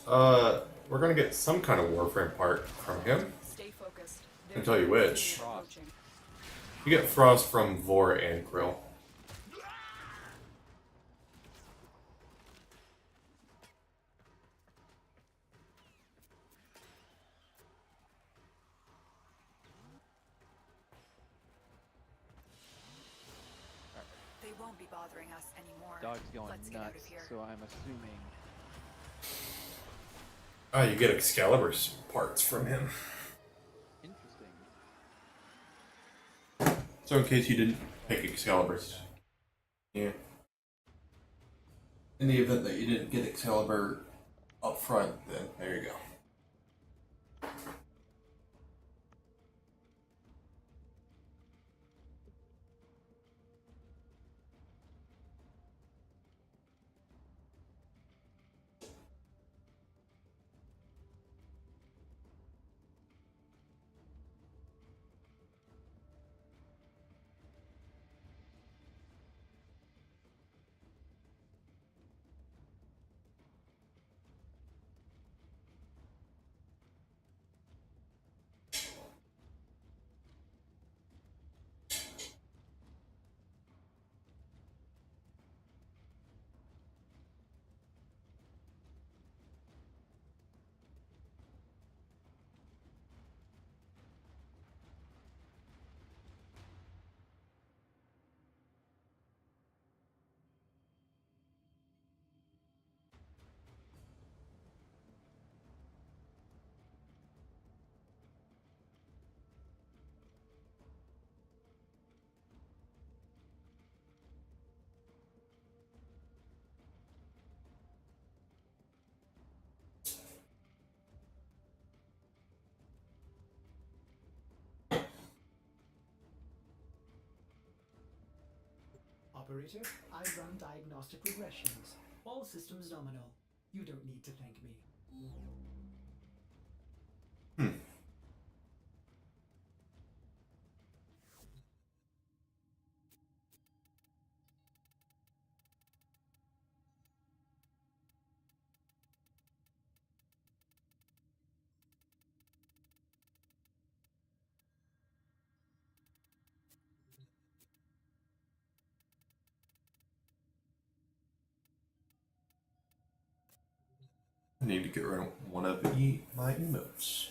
We're gonna get some kind of Warframe part from him. Stay focused. I can tell you which. Approaching. You get Frost from Vor and Krill. They won't be bothering us anymore. Dog's going Let's get out nuts, of here. so I'm assuming. Ah, you get Excalibur's parts from him. Interesting. So in case you didn't pick Excalibur's, yeah. In the event that you didn't get Excalibur up front, then there you go. Operator, I run diagnostic regressions. All systems nominal. You don't need to thank me. I need to get rid of one of my emotes.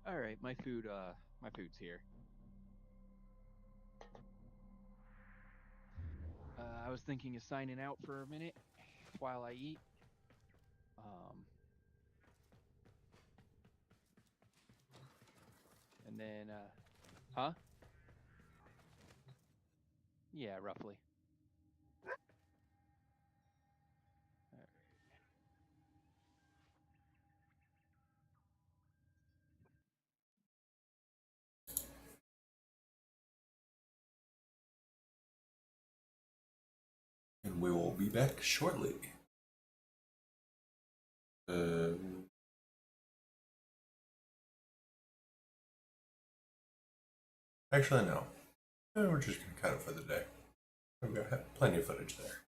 All right, my food's here. I was thinking of signing out for a minute while I eat. Um, and then, huh? Yeah, roughly. All right. And we will be back shortly. Actually, no. We're just going to cut it for the day. We've got plenty of footage there.